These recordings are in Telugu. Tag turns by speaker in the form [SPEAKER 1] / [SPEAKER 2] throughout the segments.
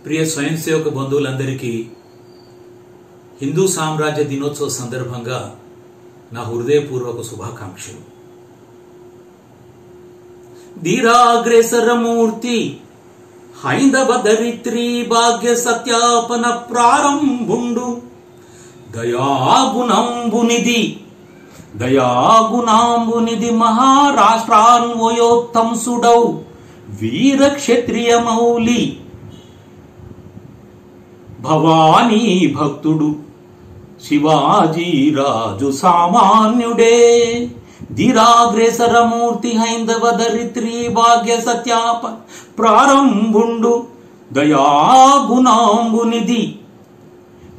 [SPEAKER 1] ప్రియ స్వయం సేవక బంధువులందరికీ హిందూ సామ్రాజ్య దినోత్సవ సందర్భంగా నా హృదయపూర్వక శుభాకాంక్షలు. ధీరాగ్రేసరమూర్తి హైందవ ధరిత్రి భాగ్య సత్యాపన ప్రారంభుండు దయాగుణాంబునిధి మహారాష్ట్రాన్వయోత్తంసుడౌ వీర క్షత్రియ మౌలి భవానీ భక్తుడు శివాజీరాజు సామాన్యుడే. ధీరాగ్రేసరమూర్తి హైందవ ధరిత్రి భాగ్య సత్యాప ప్రారంభుండు దయాగుణాంబునిధి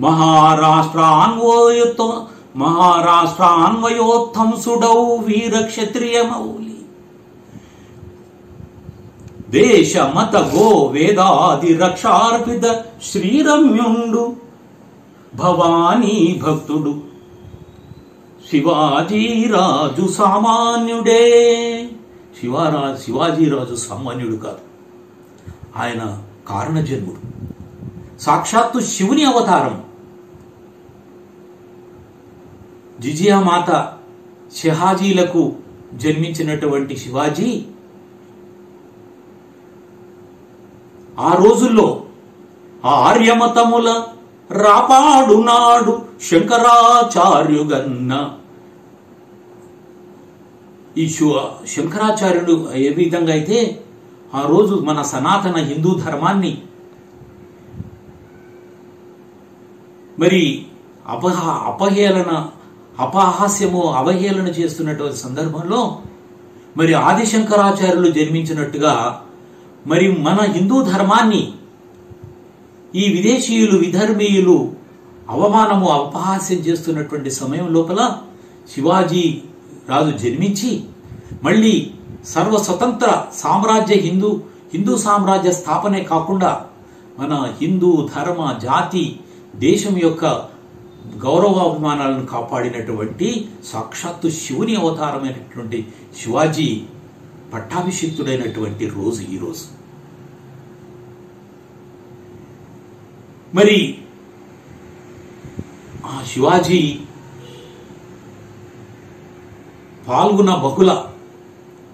[SPEAKER 1] మహారాష్ట్రాన్వయోత్తంసుడౌ వీర క్షత్రియ మౌలి దేశ మత గో వేదాది రక్షార్పిత శ్రీరమ్యుండు భవానీ భక్తుడు శివాజీరాజు సామాన్యుడే. శివాజీరాజు సామాన్యుడు కాదు, ఆయన కారణజన్ముడు, సాక్షాత్తు శివుని అవతారం. జిజియామాత షహాజీలకు జన్మించినటువంటి శివాజీ ఆ రోజుల్లో ఆర్యమతముల రాపాడునాడు శంకరాచార్యుగన్న. ఈ శంకరాచార్యుడు ఏ విధంగా అయితే ఆ రోజు మన సనాతన హిందూ ధర్మాన్ని మరి అవహేళన చేస్తున్నటువంటి సందర్భంలో మరి ఆదిశంకరాచార్యులు జన్మించినట్టుగా మరి మన హిందూ ధర్మాన్ని ఈ విదేశీయులు విధర్మీయులు అపహాస్యం చేస్తున్నటువంటి సమయం లోపల శివాజీ రాజు జన్మించి మళ్ళీ సర్వస్వతంత్ర సామ్రాజ్య హిందూ సామ్రాజ్య స్థాపనే కాకుండా మన హిందూ ధర్మ జాతి దేశం యొక్క గౌరవాభిమానాలను కాపాడినటువంటి సాక్షాత్తు శివుని అవతారమైనటువంటి శివాజీ పట్టాభిషిక్తుడైనటువంటి రోజు ఈరోజు. మరి ఆ శివాజీ పాల్గొన బహుళ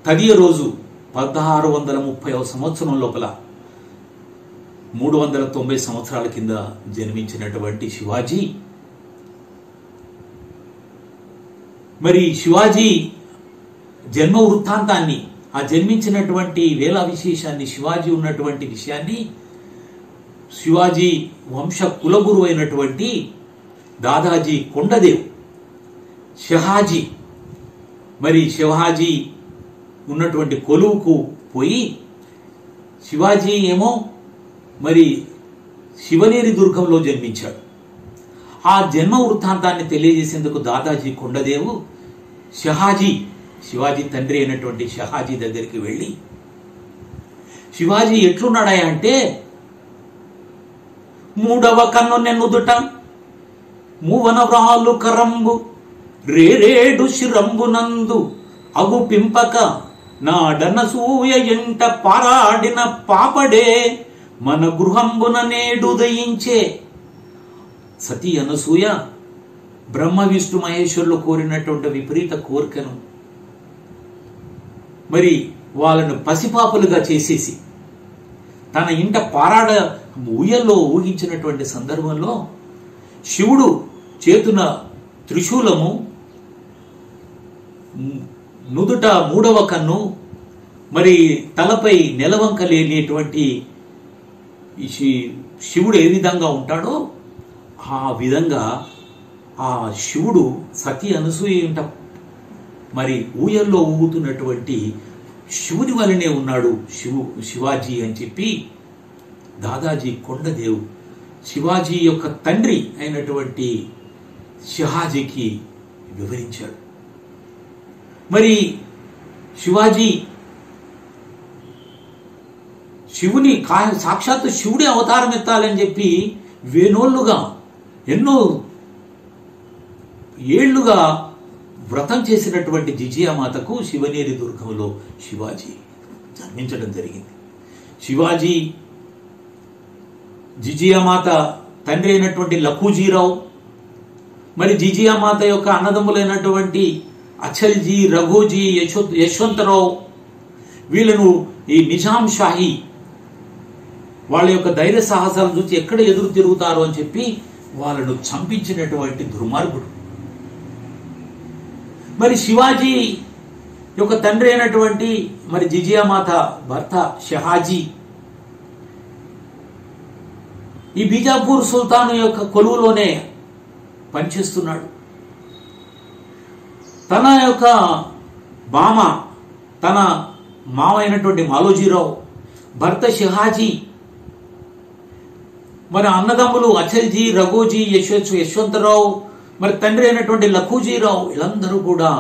[SPEAKER 1] తదియ రోజు 1630వ సంవత్సరం లోపల 390 సంవత్సరాల కింద జన్మించినటువంటి శివాజీ మరి శివాజీ జన్మ వృత్తాంతాన్ని, ఆ జన్మించినటువంటి వేళ విశేషాన్ని, శివాజీ ఉన్నటువంటి విషయాన్ని శివాజీ వంశ కులగురు అయినటువంటి దాదాజీ కొండదేవ్ షహాజీ శివాజీ ఉన్నటువంటి కొలువుకు పోయి శివాజీ ఏమో మరి శివనేరి దుర్గంలో జన్మించాడు. ఆ జన్మ వృత్తాంతాన్ని తెలియజేసేందుకు దాదాజీ కొండదేవు శివాజీ తండ్రి అయినటువంటి షహాజీ దగ్గరికి వెళ్ళి, శివాజీ ఎట్లున్నాడా అంటే, మూడవ కన్ను నెన్నుదుట మూవన వ్రాలు కరంబు రేరేడు శిరంబునందు అగు పింపక నాడనసూయ ఎంట పారాడిన పాపడే మన గృహంబున నేడు దయించే. సతీ అనసూయ బ్రహ్మ విష్ణు మహేశ్వరులు కోరినటువంటి విపరీత కోరికను మరి వాళ్ళను పసిపాపలుగా చేసేసి తన ఇంట పారాడ ఊయల్లో ఊహించినటువంటి సందర్భంలో శివుడు చేతున త్రిశూలము, నుదుట మూడవ కన్ను, మరి తలపై నెలవంక లేనిటువంటి శివుడు ఏ విధంగా ఉంటాడో ఆ విధంగా ఆ శివుడు సతీ అనసూయ ఇంట మరి ఊయల్లో ఊగుతున్నటువంటి శివుని వలనే ఉన్నాడు శివాజీ అని చెప్పి దాదాజీ కొండదేవ్ శివాజీ యొక్క తండ్రి అయినటువంటి షహాజీకి వివరించాడు. మరి శివాజీ శివుని సాక్షాత్తు శివుడి అవతారం ఎత్తాలని చెప్పి వేనోళ్లుగా ఎన్నో ఏళ్లుగా వ్రతం చేసినటువంటి జిజియామాతకు శివనేరి దుర్గంలో శివాజీ జన్మించడం జరిగింది. శివాజీ జిజియామాత తండ్రి అయినటువంటి లఖూజీరావు, మరి జిజియామాత యొక్క అన్నదమ్ములైనటువంటి అచల్జీ, రఘోజీ, యశ్వంతరావు, వీళ్ళను ఈ నిజాం షాహీ వాళ్ళ యొక్క ధైర్య సాహసాలు చూసి ఎక్కడ ఎదురు తిరుగుతారో అని చెప్పి వాళ్ళను చంపించినటువంటి దుర్మార్గుడు. మరి శివాజీ యొక్క తండ్రి అయినటువంటి మరి జిజియామాత భర్త షహాజీ ఈ బీజాపూర్ సుల్తాను యొక్క కొలువులోనే పనిచేస్తున్నాడు. తన యొక్క మామ, తన మామ అయినటువంటి మాలోజీరావు, భర్త షహాజీ, మరి అన్నదమ్ములు అచల్జీ, రఘోజీ, యశ్వంతరావు, మరి తండ్రి అయినటువంటి లఖూజీరావు, వీళ్ళందరూ కూడా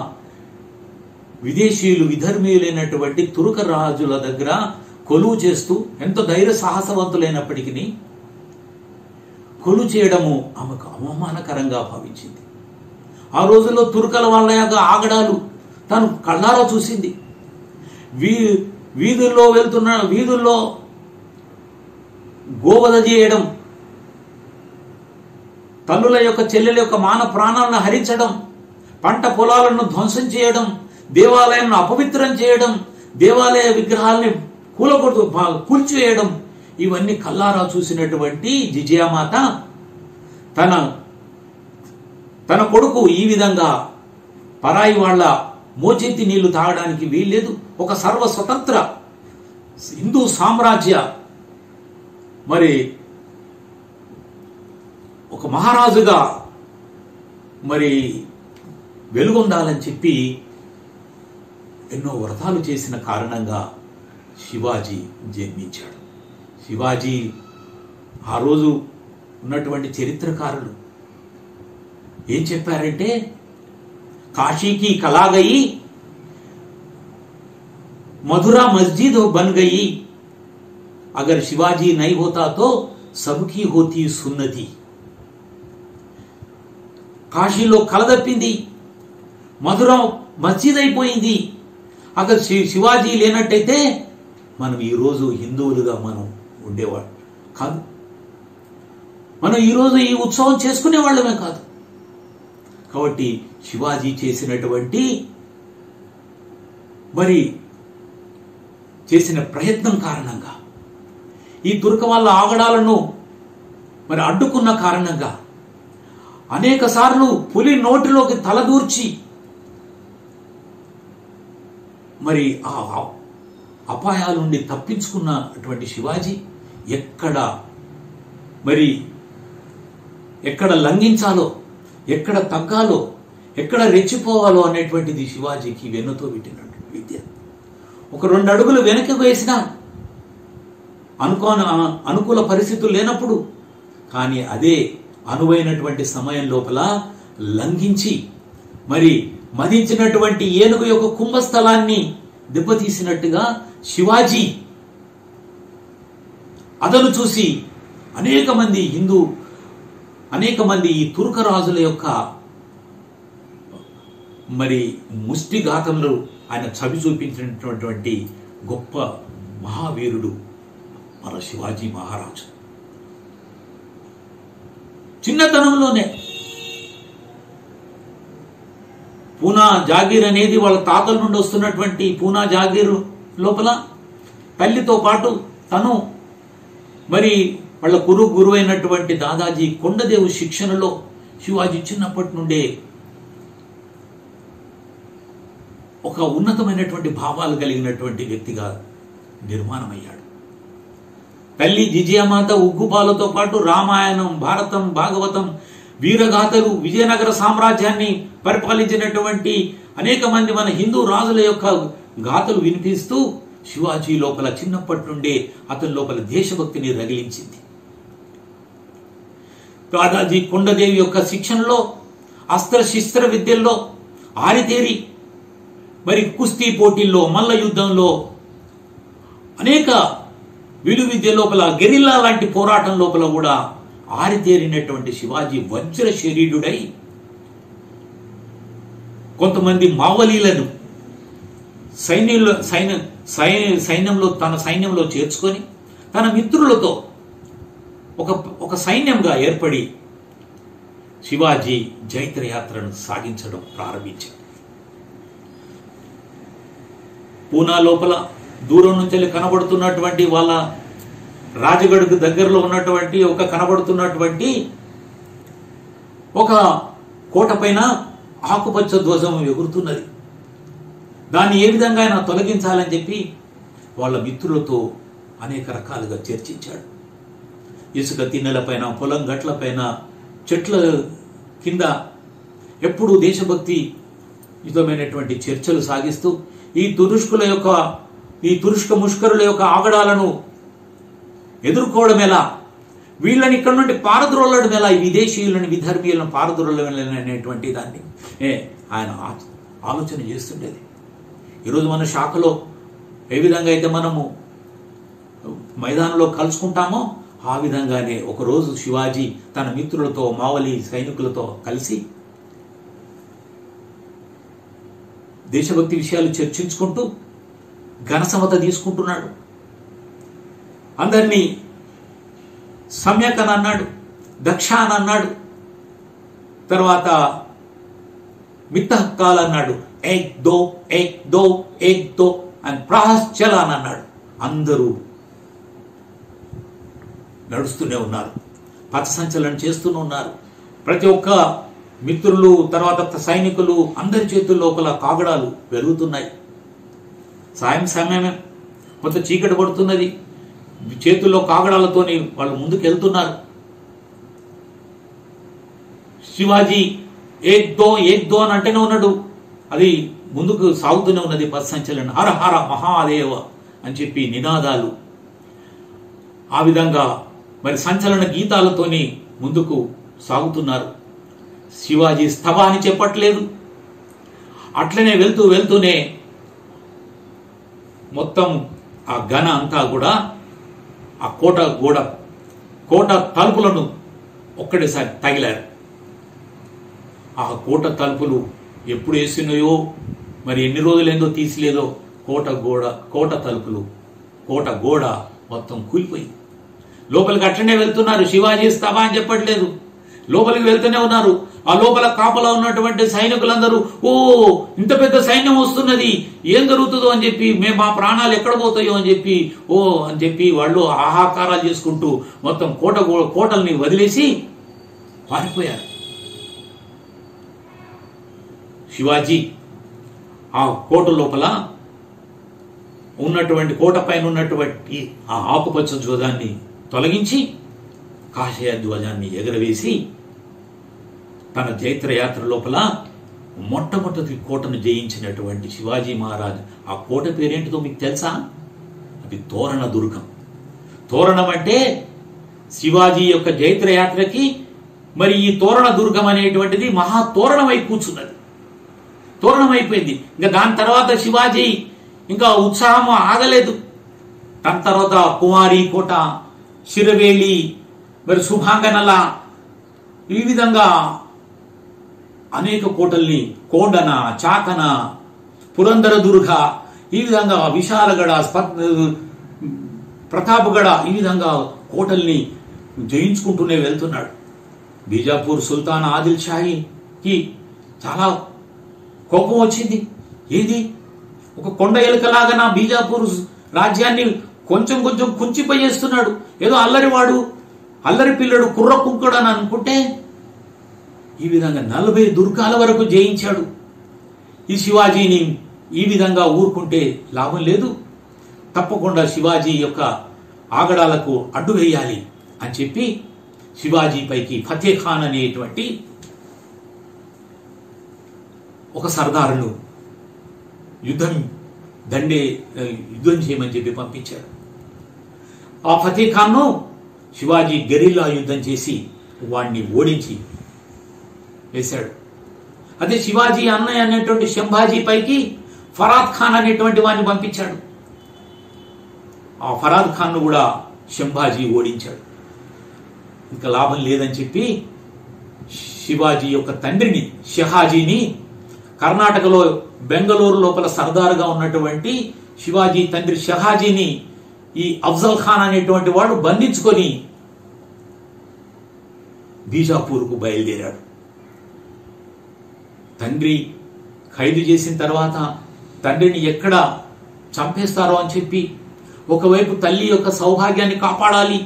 [SPEAKER 1] విదేశీయులు, విధర్మీయులైనటువంటి తురుక రాజుల దగ్గర కొలువు చేస్తూ ఎంతో ధైర్య సాహసవంతులైనప్పటికీ కొలువు చేయడము ఆమెకు అవమానకరంగా భావించింది. ఆ రోజుల్లో తుర్కల వాళ్ళ యొక్క ఆగడాలు తను కళ్ళారా చూసింది. వీధుల్లో గోవధ చేయడం, తల్లుల యొక్క చెల్లెల యొక్క మాన ప్రాణాలను హరించడం, పంట పొలాలను ధ్వంసం చేయడం, దేవాలయాలను అపవిత్రం చేయడం, దేవాలయ విగ్రహాలని కూల్చివేయడం, ఇవన్నీ కల్లారా చూసినటువంటి జిజియామాత తన కొడుకు ఈ విధంగా పరాయి వాళ్ళ మోచేతి నీళ్లు తాగడానికి వీల్లేదు, ఒక సర్వ స్వతంత్ర హిందూ సామ్రాజ్య మరి ఒక మహారాజుగా మరి వెలుగొందాలని చెప్పి ఎన్నో వ్రతాలు చేసిన కారణంగా శివాజీ జన్మించాడు. శివాజీ ఆ రోజు ఉన్నటువంటి చరిత్రకారులు ఏం చెప్పారంటే, కాశీకి కలా గయి, मथुरा मस्जिद बन गई, अगर शिवाजी नहीं होता तो सबकी होती सुन्नति. కాశీలో కలదప్పింది, మధుర మస్జిద్ అయిపోయింది. అక్కడ శివాజీ లేనట్టయితే మనం ఈరోజు హిందువులుగా మనం ఉండేవాళ్ళు కాదు, మనం ఈరోజు ఈ ఉత్సవం చేసుకునే వాళ్ళమే కాదు. కాబట్టి శివాజీ చేసినటువంటి మరి చేసిన ప్రయత్నం కారణంగా, ఈ తుర్క వాళ్ళ ఆగడాలను మరి అడ్డుకున్న కారణంగా అనేక సార్లు పులి నోటిలోకి తలదూర్చి మరి ఆ అపాయాల నుండి తప్పించుకున్నటువంటి శివాజీ ఎక్కడ లంఘించాలో, ఎక్కడ తగ్గాలో, ఎక్కడ రెచ్చిపోవాలో అనేటువంటిది శివాజీకి వెన్నుతో పెట్టినటువంటి విద్య. ఒక 2 అడుగులు వెనక్కి వేసినా అనుకూల పరిస్థితులు లేనప్పుడు, కానీ అదే అనువైనటువంటి సమయం లోపల లంఘించి మరి మదించినటువంటి ఏనుగు యొక్క కుంభస్థలాన్ని దెబ్బతీసినట్టుగా శివాజీ అతను చూసి అనేక మంది ఈ తుర్క రాజుల యొక్క మరి ముష్టిఘాతంలో ఆయన చవి చూపించినటువంటి గొప్ప మహావీరుడు మన శివాజీ మహారాజు. చిన్నతనంలోనే పూనా జాగీర్ అనేది వాళ్ళ తాతల నుండి వస్తున్నటువంటి పూనా జాగీర్ లోపల తల్లితో పాటు తను మరి వాళ్ళ గురువు అయినటువంటి దాదాజీ కొండదేవు శిక్షణలో శివాజీ చిన్నప్పటి నుండే ఒక ఉన్నతమైనటువంటి భావాలు కలిగినటువంటి వ్యక్తిగా నిర్మాణమయ్యాడు. తల్లి జిజియామాత ఉగ్గుపాలతో పాటు రామాయణం, భారతం, భాగవతం, వీరగాథలు, విజయనగర సామ్రాజ్యాన్ని పరిపాలించినటువంటి అనేక మంది మన హిందూ రాజుల యొక్క గాథలు వినిపిస్తూ శివాజీ లోపల చిన్నప్పటి నుండే అతని లోపల దేశభక్తిని రగిలించింది. దాదాజీ కొండదేవి యొక్క శిక్షణలో, అస్త్రశస్త్ర విద్యల్లో ఆరితేరి మరి కుస్తీ పోటీల్లో, మల్ల యుద్ధంలో, అనేక విలువిద్య లోపల, గెరిల్లా లాంటి పోరాటం లోపల కూడా ఆరితేరినటువంటి శివాజీ వజ్ర శరీరుడై కొంతమంది మావలీలను తన సైన్యంలో చేర్చుకొని తన మిత్రులతో ఒక సైన్యంగా ఏర్పడి శివాజీ జైత్రయాత్రను సాగించడం ప్రారంభించాడు. పూనా లోపల దూరం నుంచి కనబడుతున్నటువంటి వాళ్ళ రాజగఢ్కు దగ్గరలో ఉన్నటువంటి కనబడుతున్నటువంటి ఒక కోట పైన ఆకుపచ్చ ధ్వజం ఎగురుతున్నది. దాన్ని ఏ విధంగా ఆయన తొలగించాలని చెప్పి వాళ్ళ మిత్రులతో అనేక రకాలుగా చర్చించాడు. ఇసుక తిన్నెలపైన, పొలం గట్లపైన, చెట్ల కింద ఎప్పుడూ దేశభక్తి యుతమైనటువంటి చర్చలు సాగిస్తూ ఈ తురుష్క ముష్కరుల యొక్క ఆగడాలను ఎదుర్కోవడం ఎలా, వీళ్ళని ఇక్కడ నుండి పారద్రోలడం ఎలా, ఈ విదేశీయులను విధర్మీయులను పారద్రోలడం అనేటువంటి దాన్ని ఆయన ఆలోచన చేస్తుండేది. ఈరోజు మన శాఖలో ఏ విధంగా అయితే మనము మైదానంలో కలుసుకుంటామో ఆ విధంగానే ఒకరోజు శివాజీ తన మిత్రులతో, మావలి సైనికులతో కలిసి దేశభక్తి విషయాలు చర్చించుకుంటూ ఘనసమత తీసుకుంటున్నాడు. అందరినీ సమ్యక్ అని అన్నాడు, దక్ష అని అన్నాడు, తర్వాత మిత్తహక్కాల్ అన్నాడు, ఏక్ దో ఏక్ దో ఏక్ దో అని ప్రహశ్చల అని అన్నాడు. అందరూ నడుస్తూనే ఉన్నారు, పథసంచలనం చేస్తూనే ఉన్నారు. ప్రతి ఒక్క మిత్రులు, తర్వాత సైనికులు అందరి చేతుల లోపల కాగడాలు వెలుగుతున్నాయి. సమయమే కొంత చీకటి పడుతున్నది. చేతుల్లో కాగడాలతోని వాళ్ళు ముందుకు వెళ్తున్నారు. శివాజీ ఏక్ దో అని అంటేనే ఉన్నాడు. అది ముందుకు సాగుతూనే ఉన్నది పథసంచలనం. హర హర మహాదేవ అని చెప్పి నినాదాలు. ఆ విధంగా మరి సంచలన గీతాలతోని ముందుకు సాగుతున్నారు. శివాజీ స్తవ అని చెప్పట్లేదు. అట్లనే వెళ్తూనే మొత్తం ఆ ఘన అంతా కూడా ఆ కోట తలుపులను ఒక్కడేసారి తగిలారు. ఆ కోట తలుపులు ఎప్పుడు వేసినాయో మరి ఎన్ని రోజులేందో తీసిలేదో కోట తలుపులు, కోట గోడ మొత్తం కూలిపోయింది. లోపలికి అట్లనే వెళ్తున్నారు. శివాజీ స్తవ అని చెప్పట్లేదు. లోపలికి వెళ్తూనే ఉన్నారు. ఆ లోపల కాపలా ఉన్నటువంటి సైనికులందరూ ఇంత పెద్ద సైన్యం వస్తున్నది, ఏం జరుగుతుందో అని చెప్పి, మా ప్రాణాలు ఎక్కడ పోతాయో అని చెప్పి వాళ్ళు ఆహాకారాలు చేసుకుంటూ మొత్తం కోటల్ని వదిలేసి పారిపోయారు. శివాజీ ఆ కోట లోపల ఉన్నటువంటి కోట పైన ఉన్నటువంటి ఆ ఆకుపచ్చ ధ్వజాన్ని తొలగించి కాషాయ ధ్వజాన్ని ఎగరవేసి తన జైత్రయాత్ర లోపల మొట్టమొదటి కోటను జయించినటువంటి శివాజీ మహారాజ్, ఆ కోట పేరేంటిదో మీకు తెలుసా? అది తోరణ దుర్గం. తోరణం అంటే శివాజీ యొక్క జైత్రయాత్రకి మరి ఈ తోరణ దుర్గం అనేటువంటిది మహా తోరణమై కూర్చున్నది. తోరణమైపోయింది. ఇంకా దాని తర్వాత శివాజీ ఇంకా ఉత్సాహం ఆగలేదు. దాని తర్వాత కుమారి కోట, శిరవేలి, మరి సుభాంగనల, ఈ విధంగా అనేక కోటల్ని, కోండన, చాకన, పురందర దుర్గ, ఈ విధంగా విశాలగడ, ప్రతాపగడ, ఈ విధంగా కోటల్ని జయించుకుంటూనే వెళ్తున్నాడు. బీజాపూర్ సుల్తాన్ ఆదిల్ షాహీకి చాలా కోపం వచ్చింది. ఏది ఒక కొండ ఎలుకలాగా నా బీజాపూర్ రాజ్యాన్ని కొంచెం కుంచిపోయేస్తున్నాడు, ఏదో అల్లరివాడు, అల్లరి పిల్లడు, కుర్ర కుంకుడు అని అనుకుంటే ఈ విధంగా 40 దుర్గాల వరకు జయించాడు. ఈ శివాజీని ఈ విధంగా ఊరుకుంటే లాభం లేదు, తప్పకుండా శివాజీ యొక్క ఆగడాలకు అడ్డు వేయాలి అని చెప్పి శివాజీ పైకి ఫతే ఖాన్ అనేటువంటి ఒక సర్దారును యుద్ధం చేయమని చెప్పి పంపించాడు. ఆ ఫతే ఖాన్ను శివాజీ గెరిల్లా యుద్ధం చేసి వాడిని ఓడించి వేశాడు. అదే శివాజీ అన్నయ్య అనేటువంటి శంభాజీ పైకి ఫరాద్ ఖాన్ అనేటువంటి వాడిని పంపించాడు. ఆ ఫరాద్ ఖాన్ను కూడా శంభాజీ ఓడించాడు. ఇంకా లాభం లేదని చెప్పి శివాజీ యొక్క తండ్రిని షహాజీని, కర్ణాటకలో బెంగళూరు లోపల సర్దారుగా ఉన్నటువంటి శివాజీ తండ్రి షహాజీని ఈ అఫ్జల్ ఖాన్ అనేటువంటి వాడు బంధించుకొని బీజాపూర్కు బయలుదేరాడు. తండ్రి ఖైదు చేసిన తర్వాత తండ్రిని ఎక్కడ చంపేస్తారో అని చెప్పి ఒకవైపు తల్లి యొక్క సౌభాగ్యాన్ని కాపాడాలి,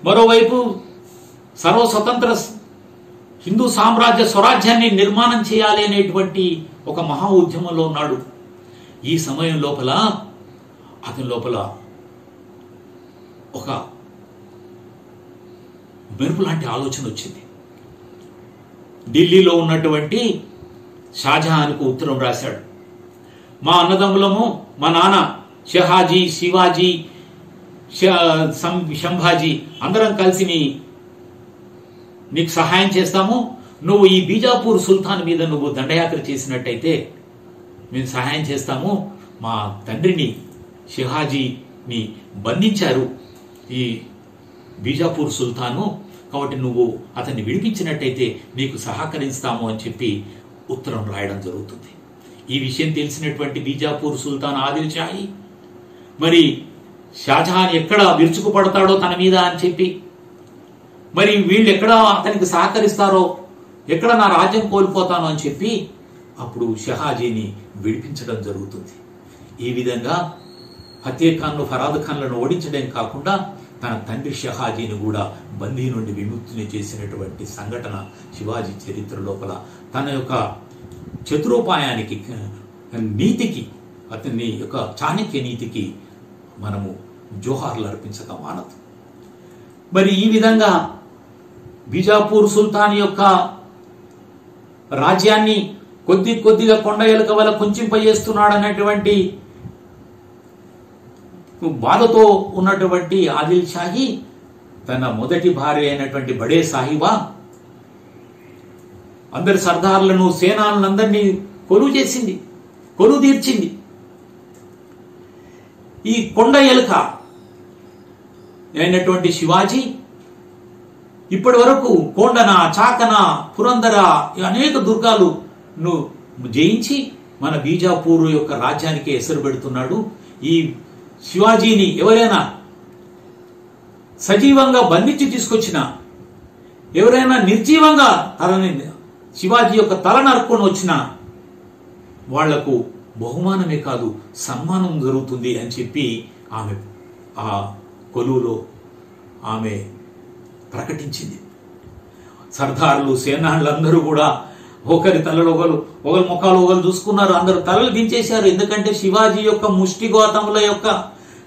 [SPEAKER 1] మరోవైపు సర్వస్వతంత్ర హిందూ సామ్రాజ్య స్వరాజ్యాన్ని నిర్మాణం చేయాలి అనేటువంటి ఒక మహా ఉద్యమంలో ఉన్నాడు. ఈ సమయం లోపల అతని లోపల ఒక మెరుపు లాంటి ఆలోచన వచ్చింది. ఢిల్లీలో ఉన్నటువంటి షాజహాన్కు ఉత్తరం రాశాడు. మా అన్నదమ్ములము, మా నాన్న షహాజీ, శివాజీ, శంభాజీ అందరం కలిసి నీకు సహాయం చేస్తాము. నువ్వు ఈ బీజాపూర్ సుల్తాన్ మీద నువ్వు దండయాత్ర చేసినట్టయితే మేము సహాయం చేస్తాము. మా తండ్రిని షహాజీని బంధించారు ఈ బీజాపూర్ సుల్తాను, కాబట్టి నువ్వు అతన్ని విడిపించినట్టయితే నీకు సహకరిస్తాము అని చెప్పి ఉత్తరం రాయడం జరుగుతుంది. ఈ విషయం తెలిసినటువంటి బీజాపూర్ సుల్తాన్ ఆదిల్ షాహీ మరి షాజహాన్ ఎక్కడ విరుచుకుపడతాడో తన మీద అని చెప్పి, మరి వీళ్ళు ఎక్కడ అతనికి సహకరిస్తారో, ఎక్కడ నా రాజ్యం కోల్పోతానో అని చెప్పి అప్పుడు షహాజీని విడిపించడం జరుగుతుంది. ఈ విధంగా ఫతే ఖాన్ను, ఫరాద్ ఖాన్లను ఓడించడం కాకుండా తన తండ్రి షహాజీని కూడా బందీ నుండి విముక్తిని చేసినటువంటి సంఘటన శివాజీ చరిత్ర లోపల తన యొక్క చతురోపాయానికి, నీతికి, అతని యొక్క చాణక్య నీతికి మనము జోహార్లు అర్పించక మానదు. మరి ఈ విధంగా బీజాపూర్ సుల్తాన్ యొక్క రాజ్యాన్ని కొద్దిగా కొండ ఎలుక వల్ల కుంచింపజేస్తున్నాడనేటువంటి బాధతో ఉన్నటువంటి ఆదిల్ షాహీ తన మొదటి భార్య అయినటువంటి బడే సాహిబా అందరి సర్దార్లను, సేనాలందరినీ కొలువు తీర్చింది. ఈ కొండ ఎలుక అయినటువంటి శివాజీ ఇప్పటి వరకు కోండన, చాకన, పురందర అనేక దుర్గాలను జయించి మన బీజాపూర్ యొక్క రాజ్యానికి ఎసరు పెడుతున్నాడు. ఈ శివాజీని ఎవరైనా సజీవంగా బంధించి తీసుకొచ్చినా, ఎవరైనా నిర్జీవంగా తలని శివాజీ యొక్క తల నరుక్కొని వచ్చినా వాళ్లకు బహుమానమే కాదు సన్మానం జరుగుతుంది అని చెప్పి ఆమె ఆ కొలువులో ఆమె ప్రకటించింది. సర్దార్లు, సేనాళ్ళందరూ కూడా ఒకరి తలలు ఒకరి ముఖాలు ఒకరు చూసుకున్నారు. అందరు తలలు దించేశారు. ఎందుకంటే శివాజీ యొక్క ముష్టిగోతముల యొక్క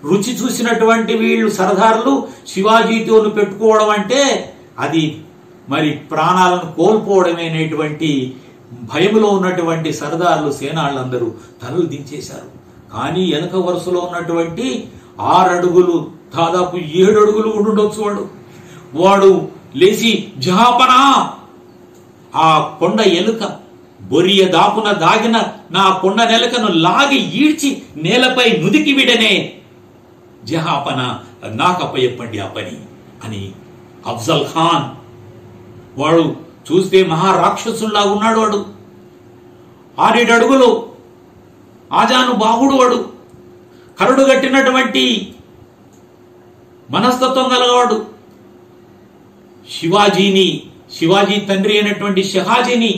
[SPEAKER 1] రుచి చూసినటువంటి వీళ్ళు సర్దార్లు శివాజీతో పెట్టుకోవడం అంటే అది మరి ప్రాణాలను కోల్పోవడమేనేటువంటి భయములో ఉన్నటువంటి సర్దార్లు, సేనాళ్ళందరూ తలలు దించేశారు. కానీ వెనక వరుసలో ఉన్నటువంటి 6 అడుగులు, దాదాపు 7 అడుగులు ఉండొచ్చు వాడు లేచి జహాపనా, ఆ కొండ ఎలుక బొరియ దాపున దాగిన నా కొండ నెలకను లాగి ఈడ్చి నేలపై నుదికి విడనే, జహాపన నాకప్పయ్యప్పండి ఆ పని అని అఫ్జల్ ఖాన్, వాడు చూస్తే మహారాక్షసుల్లా ఉన్నాడు. వాడు 6 అడుగులు ఆజాను బాహుడు, వాడు కరుడు గట్టినటువంటి మనస్తత్వం గలవాడు. శివాజీ తండ్రి అయినటువంటి షహాజీని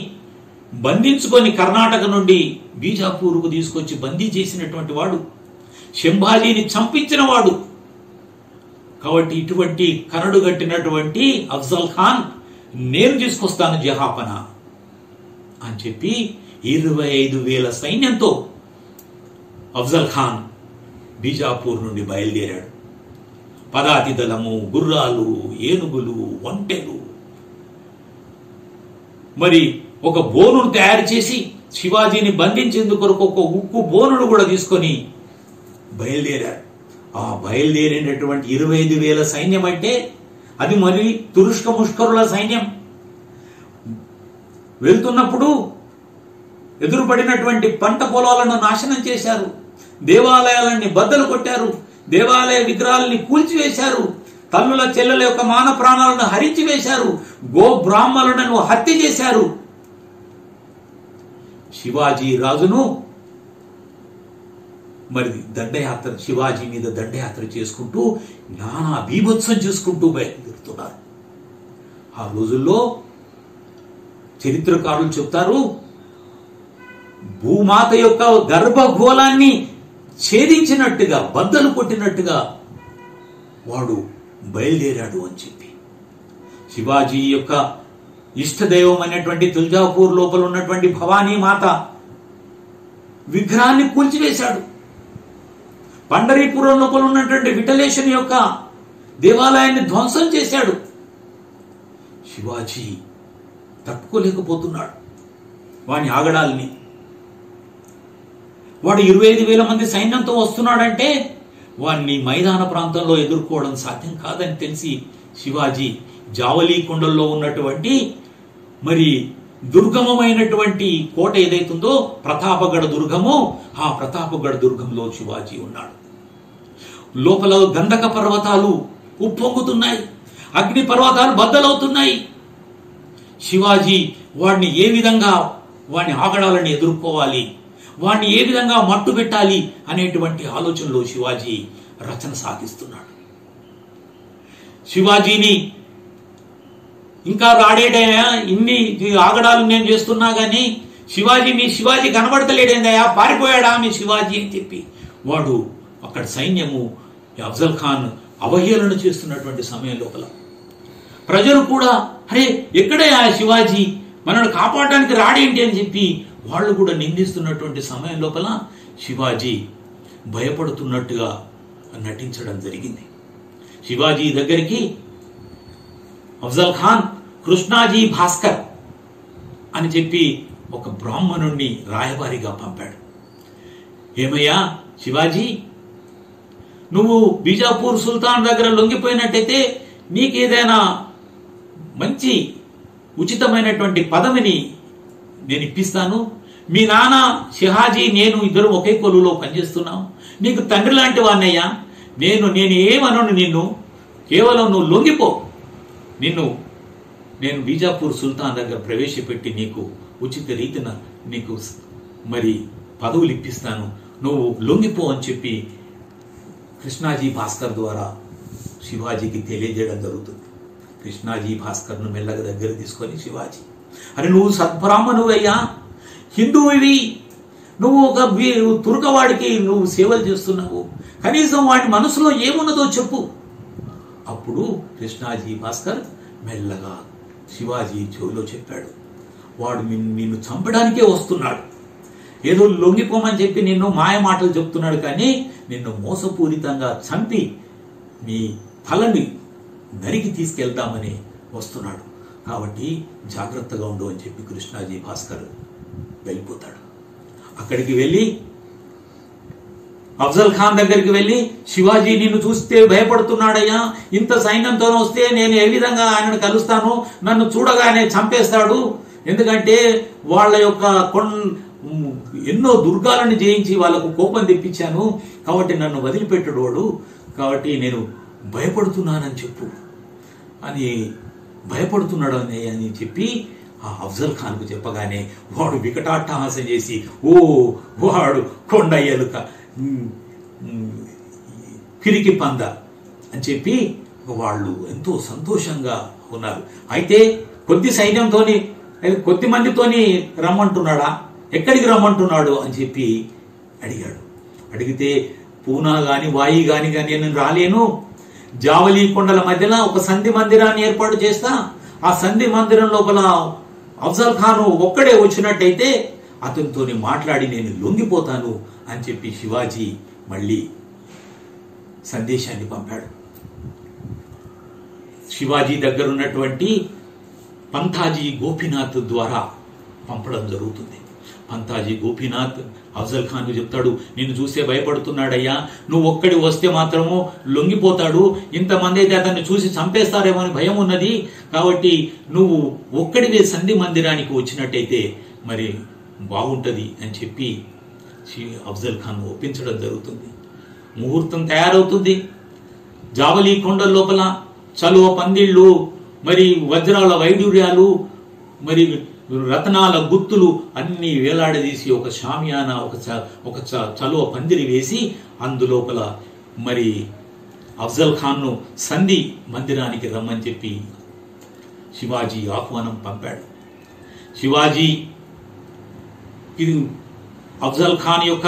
[SPEAKER 1] బంధించుకొని కర్ణాటక నుండి బీజాపూర్కు తీసుకొచ్చి బందీ చేసినటువంటి వాడు, శంభాజీని చంపించిన వాడు. కాబట్టి ఇటువంటి కరడు గట్టినటువంటి అఫ్జల్ ఖాన్ నేను తీసుకొస్తాను జహాపన అని చెప్పి 25,000 సైన్యంతో అఫ్జల్ ఖాన్ బీజాపూర్ నుండి బయలుదేరాడు. పదాతి దళము, గుర్రాలు, ఏనుగులు, ఒంటెలు, మరి ఒక బోనును తయారు చేసి శివాజీని బంధించేందుకు ఒక ఉక్కు బోనును కూడా తీసుకొని బయలుదేరారు. ఆ బయలుదేరినటువంటి 25,000 సైన్యం అంటే అది మరి తురుష్క ముష్కరుల సైన్యం. వెళ్తున్నప్పుడు ఎదురుపడినటువంటి పంట పొలాలను నాశనం చేశారు, దేవాలయాలన్నీ బద్దలు కొట్టారు, దేవాలయ విగ్రహాలని కూల్చివేశారు, తల్లుల చెల్లెల యొక్క మాన ప్రాణాలను హరించి వేశారు, గో బ్రాహ్మణులను హత్య చేశారు. శివాజీ రాజును మరి దండయాత్ర, శివాజీ మీద దండయాత్ర చేసుకుంటూ నానా బీభత్సం చేసుకుంటూ బయలుదేరుతున్నారు. ఆ రోజుల్లో చరిత్రకారులు చెప్తారు, భూమాత యొక్క గర్భగోళాన్ని ఛేదించినట్టుగా, బద్దలు కొట్టినట్టుగా వాడు బయలుదేరాడు అని చెప్పి. శివాజీ యొక్క ఇష్టదైవం అయినటువంటి తుల్జాపూర్ లోపల ఉన్నటువంటి భవానీ మాత విగ్రహాన్ని కూల్చివేశాడు. పండరీపురం లోపల ఉన్నటువంటి విఠలేశుని యొక్క దేవాలయాన్ని ధ్వంసం చేశాడు. శివాజీ తట్టుకోలేకపోతున్నాడు వాని ఆగడాల్ని. వాడు 25,000 మంది సైన్యంతో వస్తున్నాడంటే వాడిని మైదాన ప్రాంతంలో ఎదుర్కోవడం సాధ్యం కాదని తెలిసి శివాజీ జావలీ కొండల్లో ఉన్నటువంటి మరి దుర్గమమైనటువంటి కోట ఏదైతుందో ప్రతాపగఢ దుర్గము, ఆ ప్రతాపగఢ దుర్గంలో శివాజీ ఉన్నాడు. లోపల గంధక పర్వతాలు ఉప్పొంగుతున్నాయి, అగ్ని పర్వతాలు బద్దలవుతున్నాయి. శివాజీ వాడిని ఏ విధంగా వాడిని ఆగడాలను ఎదుర్కోవాలి, వాడిని ఏ విధంగా మట్టు పెట్టాలి అనేటువంటి ఆలోచనలో శివాజీ రచన సాగిస్తున్నాడు. శివాజీని ఇంకా రాడేటయా, ఇన్ని ఆగడాలు నేను చేస్తున్నా గాని శివాజీ కనబడతలేడేందయా, పారిపోయాడా మీ శివాజీ అని చెప్పి వాడు అక్కడ సైన్యము అఫ్జల్ ఖాన్ అవహేళన చేస్తున్నటువంటి సమయం లోపల ప్రజలు కూడా అరే ఎక్కడే ఆ శివాజీ, మనల్ని కాపాడడానికి రాడేంటి అని చెప్పి వాళ్ళు కూడా నిందిస్తున్నటువంటి సమయం లోపల శివాజీ భయపడుతున్నట్టుగా నటించడం జరిగింది. శివాజీ దగ్గరికి అఫ్జల్ ఖాన్ కృష్ణాజీ భాస్కర్ అని చెప్పి ఒక బ్రాహ్మణుణ్ణి రాయబారిగా పంపాడు. ఏమయ్యా శివాజీ, నువ్వు బీజాపూర్ సుల్తాన్ దగ్గర లొంగిపోయినట్టయితే నీకేదైనా మంచి ఉచితమైనటువంటి పదవిని నేను ఇప్పిస్తాను. మీ నాన్న షహాజీ నేను ఇద్దరు ఒకే కొలువులో పనిచేస్తున్నాం. నీకు తండ్రి లాంటి వాన్నయ్యా, నేను ఏమనను నిన్ను, కేవలం నువ్వు లొంగిపో. నేను బీజాపూర్ సుల్తాన్ దగ్గర ప్రవేశపెట్టి నీకు ఉచిత రీతిన నీకు మరి పదవులు ఇప్పిస్తాను, నువ్వు లొంగిపో అని చెప్పి కృష్ణాజీ భాస్కర్ ద్వారా శివాజీకి తెలియజేయడం జరుగుతుంది. కృష్ణాజీ భాస్కర్ను మెల్లగా దగ్గర తీసుకొని శివాజీ, అరే నువ్వు సద్బ్రాహ్మణువయ్యా, హిందువువి, నువ్వు ఒక తుర్కవాడికి నువ్వు సేవలు చేస్తున్నావు, కనీసం వాడి మనసులో ఏమున్నదో చెప్పు. అప్పుడు కృష్ణాజీ భాస్కర్ మెల్లగా శివాజీ చెవిలో చెప్పాడు, వాడు నిన్ను చంపడానికే వస్తున్నాడు, ఏదో లొంగిపోమని చెప్పి నిన్ను మాయ మాటలు చెప్తున్నాడు, కానీ నిన్ను మోసపూరితంగా చంపి నీ తలని నరికి తీసుకెళ్తామని వస్తున్నాడు, కాబట్టి జాగ్రత్తగా ఉండు అని చెప్పి కృష్ణాజీ భాస్కర్ వెళ్ళిపోతాడు. అక్కడికి వెళ్ళి అఫ్జల్ ఖాన్ దగ్గరికి వెళ్ళి, శివాజీ నిన్ను చూస్తే భయపడుతున్నాడయ్యా, ఇంత సైన్యంతో వస్తే నేను ఏ విధంగా ఆయనను కలుస్తాను, నన్ను చూడగానే చంపేస్తాడు, ఎందుకంటే వాళ్ళ యొక్క ఎన్నో దుర్గాలను జయించి వాళ్ళకు కోపం తెప్పించాను, కాబట్టి నన్ను వదిలిపెట్టడోడు, కాబట్టి నేను భయపడుతున్నానని చెప్పు అని భయపడుతున్నాడు అని చెప్పి ఆ అఫ్జల్ ఖాన్కు చెప్పగానే వాడు వికటాట్టహాసం చేసి, ఓ వాడు కొండ ఎలుక, పిరికి పంద అని చెప్పి వాళ్ళు ఎంతో సంతోషంగా ఉన్నారు. అయితే కొద్ది మందితోని రమ్మంటున్నాడా, ఎక్కడికి రమ్మంటున్నాడు అని చెప్పి అడిగాడు. అడిగితే పూనా గాని వాయి గాని నేను రాలేను, జావలీ కొండల మధ్యలో ఒక సంధి మందిరాన్ని ఏర్పాటు చేస్తా, ఆ సంధి మందిరం లోపల అఫ్జల్ ఖాన్ ఒక్కడే వచ్చినట్టయితే అతనితో మాట్లాడి నేను లొంగిపోతాను అని చెప్పి శివాజీ మళ్ళీ సందేశాన్ని పంపాడు. శివాజీ దగ్గర ఉన్నటువంటి పంతాజీ గోపీనాథ్ ద్వారా పంపడం జరుగుతుంది. పంతాజీ గోపీనాథ్ అఫ్జల్ ఖాన్ చెప్తాడు, నిన్ను చూస్తే భయపడుతున్నాడయ్యా, నువ్వు ఒక్కడి వస్తే మాత్రము లొంగిపోతాడు, ఇంతమంది అయితే అతన్ని చూసి చంపేస్తారేమో అని భయం ఉన్నది, కాబట్టి నువ్వు ఒక్కడివే సంధి మందిరానికి వచ్చినట్టయితే మరి బాగుంటది అని చెప్పి అఫ్జల్ ఖాన్ ఒప్పించడం జరుగుతుంది. ముహూర్తం తయారవుతుంది. జావలీ కొండల లోపల చలువ పందిళ్ళు, మరి వజ్రాల వైడూర్యాలు, మరి రతనాల గుత్తులు అన్ని వేలాడదీసి ఒక షామియానా ఒక చలువ పందిరి వేసి అందులోపల మరి అఫ్జల్ ఖాన్ను సంధి మందిరానికి రమ్మని చెప్పి శివాజీ ఆహ్వానం పంపాడు. శివాజీ ఇది అఫ్జల్ ఖాన్ యొక్క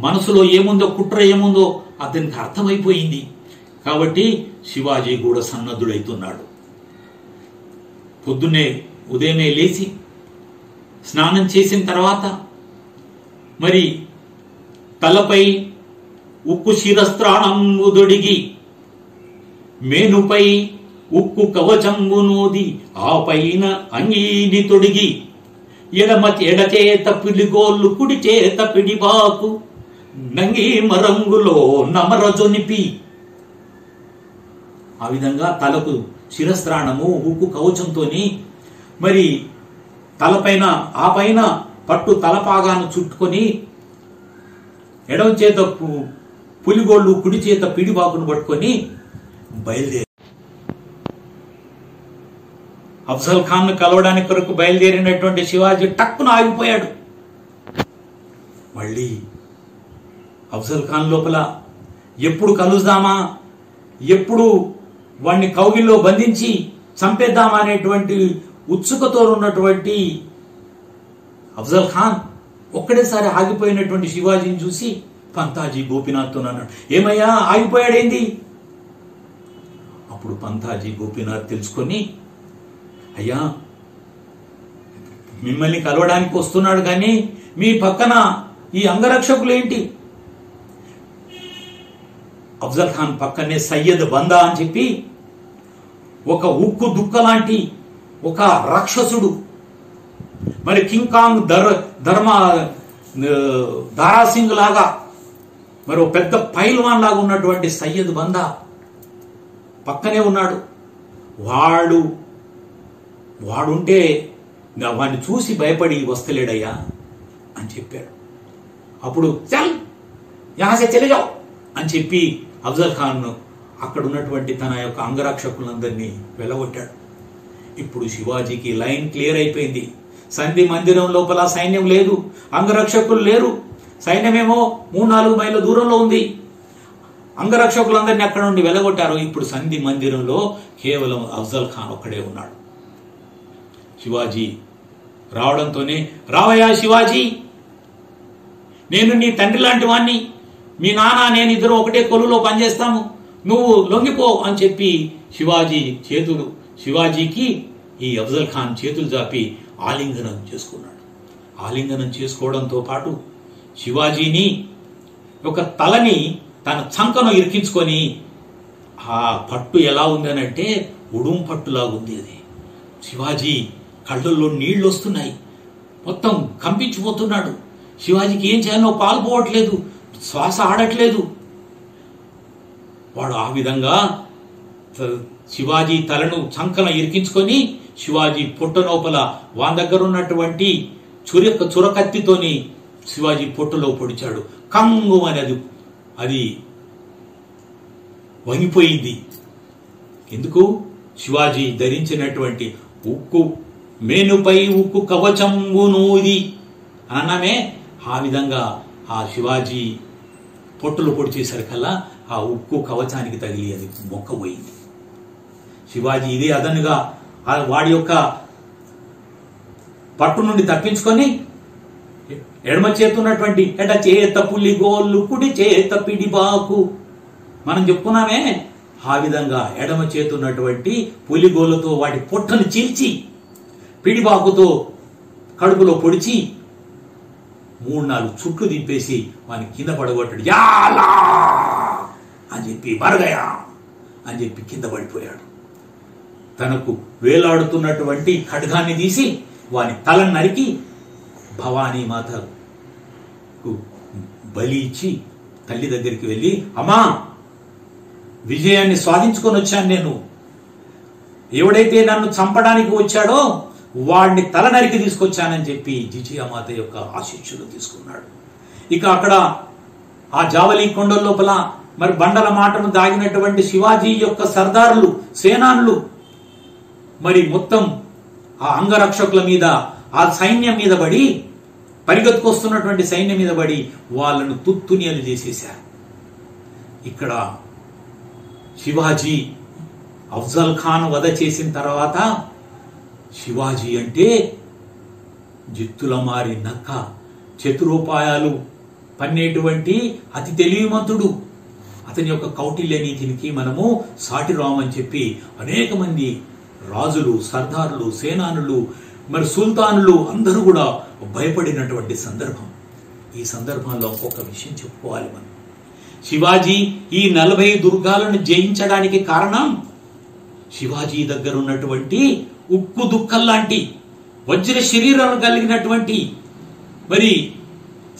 [SPEAKER 1] మనసులో ఏముందో, కుట్ర ఏముందో అతనికి అర్థమైపోయింది. కాబట్టి శివాజీ కూడా సన్నద్ధుడైతున్నాడు. పొద్దున్నే ఉదయమే లేచి స్నానం చేసిన తర్వాత మరి తలపై ఉక్కు శిరస్త్రాణంబు దొడిగి మేనుపై ఉక్కు కవచంబు నూది ఆ పైన అంగీని తొడిగి ఎడచేత పిలిగోళ్ళు కుడి చేత పిడిబాకు నంగి మరంగులో నమరజొనిపి. ఆ విధంగా తలకు శిరస్త్రాణము ఉక్కు కవచంతోని మరి తలపైన ఆ పైన పట్టు తలపాగాను చుట్టుకొని ఎడవ చేత పులిగోళ్ళు కుడి చేత పిడిబాకును పట్టుకొని బయలుదేరి అఫ్జల్ ఖాన్ ను కలవడానికి కొరకు బయలుదేరినటువంటి శివాజీ టక్కున ఆగిపోయాడు. మళ్ళీ అఫ్జల్ ఖాన్ లోపల ఎప్పుడు కలుద్దామా, ఎప్పుడు వాడిని కౌగిల్లో బంధించి చంపేద్దామా అనేటువంటి ఉత్సుకతో ఉన్నటువంటి అఫ్జల్ ఖాన్ ఒక్కడేసారి ఆగిపోయినటువంటి శివాజీని చూసి పంతాజీ గోపీనాథ్తో అన్నాడు, ఏమయ్యా ఆగిపోయాడేంది? అప్పుడు పంతాజీ గోపీనాథ్ తెలుసుకొని, అయ్యా మిమ్మల్ని కలవడానికి వస్తున్నాడు కానీ మీ పక్కన ఈ అంగరక్షకులేంటి? అఫ్జల్ ఖాన్ పక్కనే సయ్యద్ బందా అని చెప్పి ఒక ఉక్కు దుక్క లాంటి ఒక రాక్షసుడు, మరి కింగ్ కాంగ్ దారాసింగ్ లాగా మరి ఒక పెద్ద పైల్వాన్ లాగా ఉన్నటువంటి సయ్యద్ బందా పక్కనే ఉన్నాడు. వాడుంటే వాడిని చూసి భయపడి వస్తలేడయ్యా అని చెప్పాడు. అప్పుడు చల్ యహాసే చలే జాओ అని చెప్పి అఫ్జల్ ఖాన్ అక్కడ ఉన్నటువంటి తన యొక్క అంగరక్షకులందరినీ వెళ్ళగొట్టాడు. ఇప్పుడు శివాజీకి లైన్ క్లియర్ అయిపోయింది. సంధి మందిరం లోపల సైన్యం లేదు, అంగరక్షకులు లేరు. సైన్యమేమో 3-4 మైళ్ళ దూరంలో ఉంది. అంగరక్షకులందరినీ అక్కడ నుండి వెళ్ళగొట్టారు. ఇప్పుడు సంధి మందిరంలో కేవలం అఫ్జల్ ఖాన్ ఒక్కడే ఉన్నాడు. శివాజీ రావడంతోనే, రావయ్యా శివాజీ, నేను నీ తండ్రి లాంటి వాణ్ణి, మీ నాన్న నేను ఇద్దరు ఒకటే కొలువులో పనిచేస్తాము, నువ్వు లొంగిపో అని చెప్పి శివాజీకి ఈ అఫ్జల్ ఖాన్ చేతులు చాపి ఆలింగనం చేసుకున్నాడు. ఆలింగనం చేసుకోవడంతో పాటు శివాజీని ఒక తలని తన చంకను ఇరికించుకొని, ఆ పట్టు ఎలా ఉందనంటే ఉడుం పట్టులాగుంది. అది శివాజీ కళ్ళల్లో నీళ్లు వస్తున్నాయి, మొత్తం కంపించిపోతున్నాడు. శివాజీకి ఏం చేయాలో పాల్పోవట్లేదు, శ్వాస ఆడట్లేదు. వాడు ఆ విధంగా శివాజీ తలను చంకన ఇరికించుకొని శివాజీ పొట్ట లోపల వాని దగ్గర ఉన్నటువంటి చురకత్తితోని శివాజీ పొట్టులో పొడిచాడు. కంగు అనేది అది వంగిపోయింది. ఎందుకు? శివాజీ ధరించినటువంటి ఉక్కు మేనుపై ఉక్కు కవచంబునూది అన్నమే ఆ విధంగా ఆ శివాజీ పొట్టులు పొడిచేసరికల్లా ఆ ఉక్కు కవచానికి తగిలి అది మొక్కబోయింది. శివాజీ ఇదే అదనుగా వాడి యొక్క పట్టు నుండి తప్పించుకొని ఎడమ చేతున్నటువంటి ఎడ చేత పులి గోళ్ళు కుడి చేత పిడిబాకు మనం చెప్పుకున్నామే, ఆ విధంగా ఎడమ చేతున్నటువంటి పులిగోళ్ళతో వాటి పొట్టను చీల్చి పిడిబాకుతో కడుపులో పొడిచి 3-4 చుట్లు దింపేసి వాని కింద పడగొట్టాడు. యాలా అని చెప్పి మరగయా అని చెప్పి కింద పడిపోయాడు. తనకు వేలాడుతున్నటువంటి ఖడ్గాన్ని తీసి వాని తలను నరికి భవానీ మాతకు బలి ఇచ్చి తల్లి దగ్గరికి వెళ్ళి, అమ్మా విజయాన్ని స్వాధించుకొని వచ్చాను, నేను ఎవడైతే నన్ను చంపడానికి వచ్చాడో వాడిని తల నరికి తీసుకొచ్చానని చెప్పి జిజియామాత యొక్క ఆశీస్సులు తీసుకున్నాడు. ఇక అక్కడ ఆ జావలి కొండల లోపల మరి బండల మాటను దాగినటువంటి శివాజీ యొక్క సర్దారులు, సేనానులు మరి మొత్తం ఆ అంగరక్షకుల మీద, ఆ సైన్యం మీద పడి, పరిగెత్తుకొస్తున్నటువంటి సైన్యం మీద పడి వాళ్ళను తుత్తునియలు చేసేశారు. ఇక్కడ శివాజీ అఫ్జల్ ఖాన్ వధ చేసిన తర్వాత శివాజీ అంటే జిత్తుల మారి నక్క, చతురోపాయాలు పన్నేటువంటి అతి తెలివిమంతుడు. అతని యొక్క కౌటిల్య నీతికి మనము సాటి రామని చెప్పి అనేక మంది రాజులు, సర్దారులు, సేనానులు, మరి సుల్తానులు అందరూ కూడా భయపడినటువంటి సందర్భం. ఈ సందర్భంలో ఒక్కొక్క విషయం చెప్పుకోవాలి మనం. శివాజీ ఈ 40 దుర్గాలను జయించడానికి కారణం శివాజీ దగ్గర ఉన్నటువంటి ఉక్కు దుక్కల్లాంటి వజ్ర శరీరం కలిగినటువంటి మరి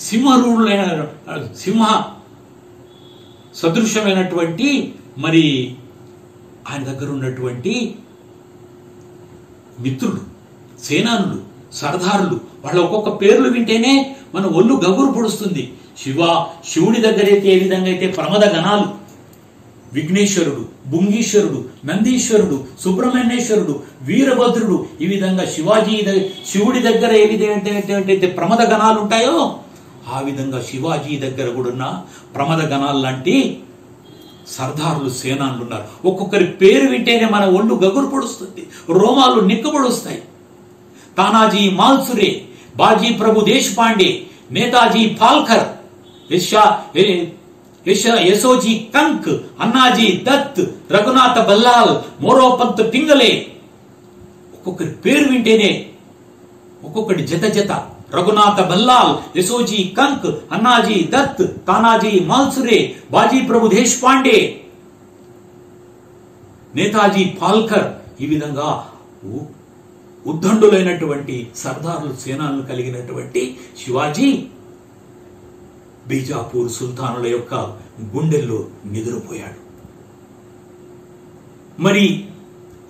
[SPEAKER 1] సింహరూఢులైన సింహ సదృశ్యమైనటువంటి మరి ఆయన దగ్గర ఉన్నటువంటి మిత్రులు, సేనానులు, సర్దారులు, వాళ్ళ ఒక్కొక్క పేర్లు వింటేనే మన ఒళ్ళు గగురు పొడుస్తుంది. శివుడి దగ్గరైతే ఏ విధంగా అయితే ప్రమద గణాలు, విఘ్నేశ్వరుడు, బుంగీశ్వరుడు, నందీశ్వరుడు, సుబ్రహ్మణ్యేశ్వరుడు, వీరభద్రుడు, ఈ విధంగా శివుడి దగ్గర ఏ విధంగా ప్రమద గణాలు ఉంటాయో ఆ విధంగా శివాజీ దగ్గర కూడా ఉన్న ప్రమద గణాలు లాంటి సర్దారులు, సేనానులు ఉన్నారు. ఒక్కొక్కరి పేరు వింటేనే మన ఒళ్ళు గగురు పొడుస్తుంది, రోమాలు నిక్కబొడుస్తాయి. తానాజీ మాల్సురే, బాజీ ప్రభు దేశపాండే, నేతాజీ పాల్కర్, యశోజీ కంక్, అన్నాజీ దత్, రఘునాథ బల్లాల్, మోరోపంత్ టింగలే. ఒక్కొక్కరి పేరు వింటేనే ఒక్కొక్కటి జత జత. రఘునాథ బల్లాల్, యశోజీ కంక్, అన్నాజీ దత్, తానాజీ మాల్సురే, బాజీ ప్రభు దేశపాండే, నేతాజీ పాల్కర్, ఈ విధంగా ఉద్దండులైనటువంటి సర్దారులు, సేనాలు కలిగినటువంటి శివాజీ బీజాపూర్ సుల్తానుల యొక్క గుండెల్లో నిద్రపోయాడు. మరి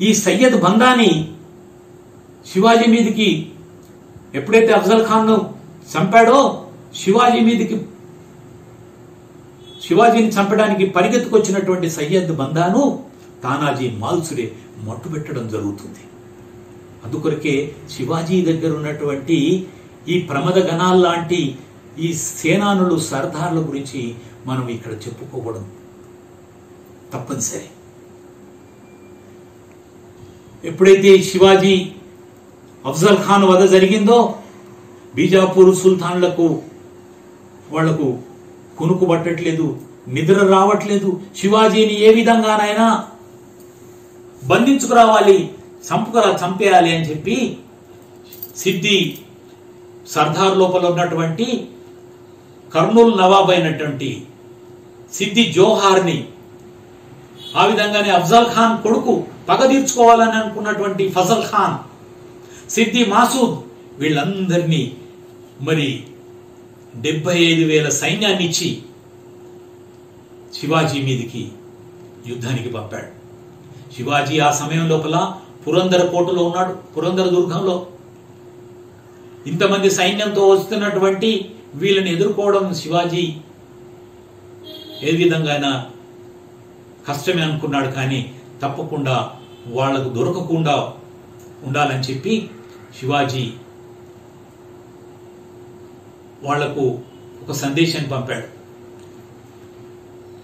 [SPEAKER 1] ఈ సయ్యద్ బందాని శివాజీ మీదకి ఎప్పుడైతే అఫ్జల్ ఖాన్ ను చంపాడో శివాజీని చంపడానికి పరిగెత్తుకొచ్చినటువంటి సయ్యద్ బందాను తానాజీ మాల్సురే మట్టుబెట్టడం జరుగుతుంది. అందుకొరకే శివాజీ దగ్గర ఉన్నటువంటి ఈ ప్రమద గణాల లాంటి ఈ సేనానులు, సర్దార్ల గురించి మనం ఇక్కడ చెప్పుకోవడం తప్పనిసరి. ఎప్పుడైతే శివాజీ అఫ్జల్ ఖాన్ వధ జరిగిందో బీజాపూర్ సుల్తాన్లకు వాళ్లకు కునుకు పట్టట్లేదు, నిద్ర రావట్లేదు. శివాజీని ఏ విధంగానైనా బంధించుకురావాలి, చంపేయాలి అని చెప్పి సిద్ధి సర్దార్ లోపల ఉన్నటువంటి కర్నూలు నవాబ్ అయినటువంటి సిద్ధి జోహార్ని, ఆ విధంగానే అఫ్జల్ ఖాన్ కొడుకు పగ తీర్చుకోవాలని అనుకున్నటువంటి ఫజల్ ఖాన్, సిద్ధి మాసూద్, వీళ్ళందరినీ మరి 75,000 సైన్యాన్ని ఇచ్చి శివాజీ మీదికి యుద్ధానికి పంపాడు. శివాజీ ఆ సమయం లోపల పురందర కోటలో ఉన్నాడు, పురందర దుర్గంలో. ఇంతమంది సైన్యంతో వస్తున్నటువంటి వీళ్ళని ఎదుర్కోవడం శివాజీ ఏ విధంగా కష్టమే అనుకున్నాడు. కానీ తప్పకుండా వాళ్లకు దొరకకుండా ఉండాలని చెప్పి శివాజీ వాళ్లకు ఒక సందేశాన్ని పంపాడు.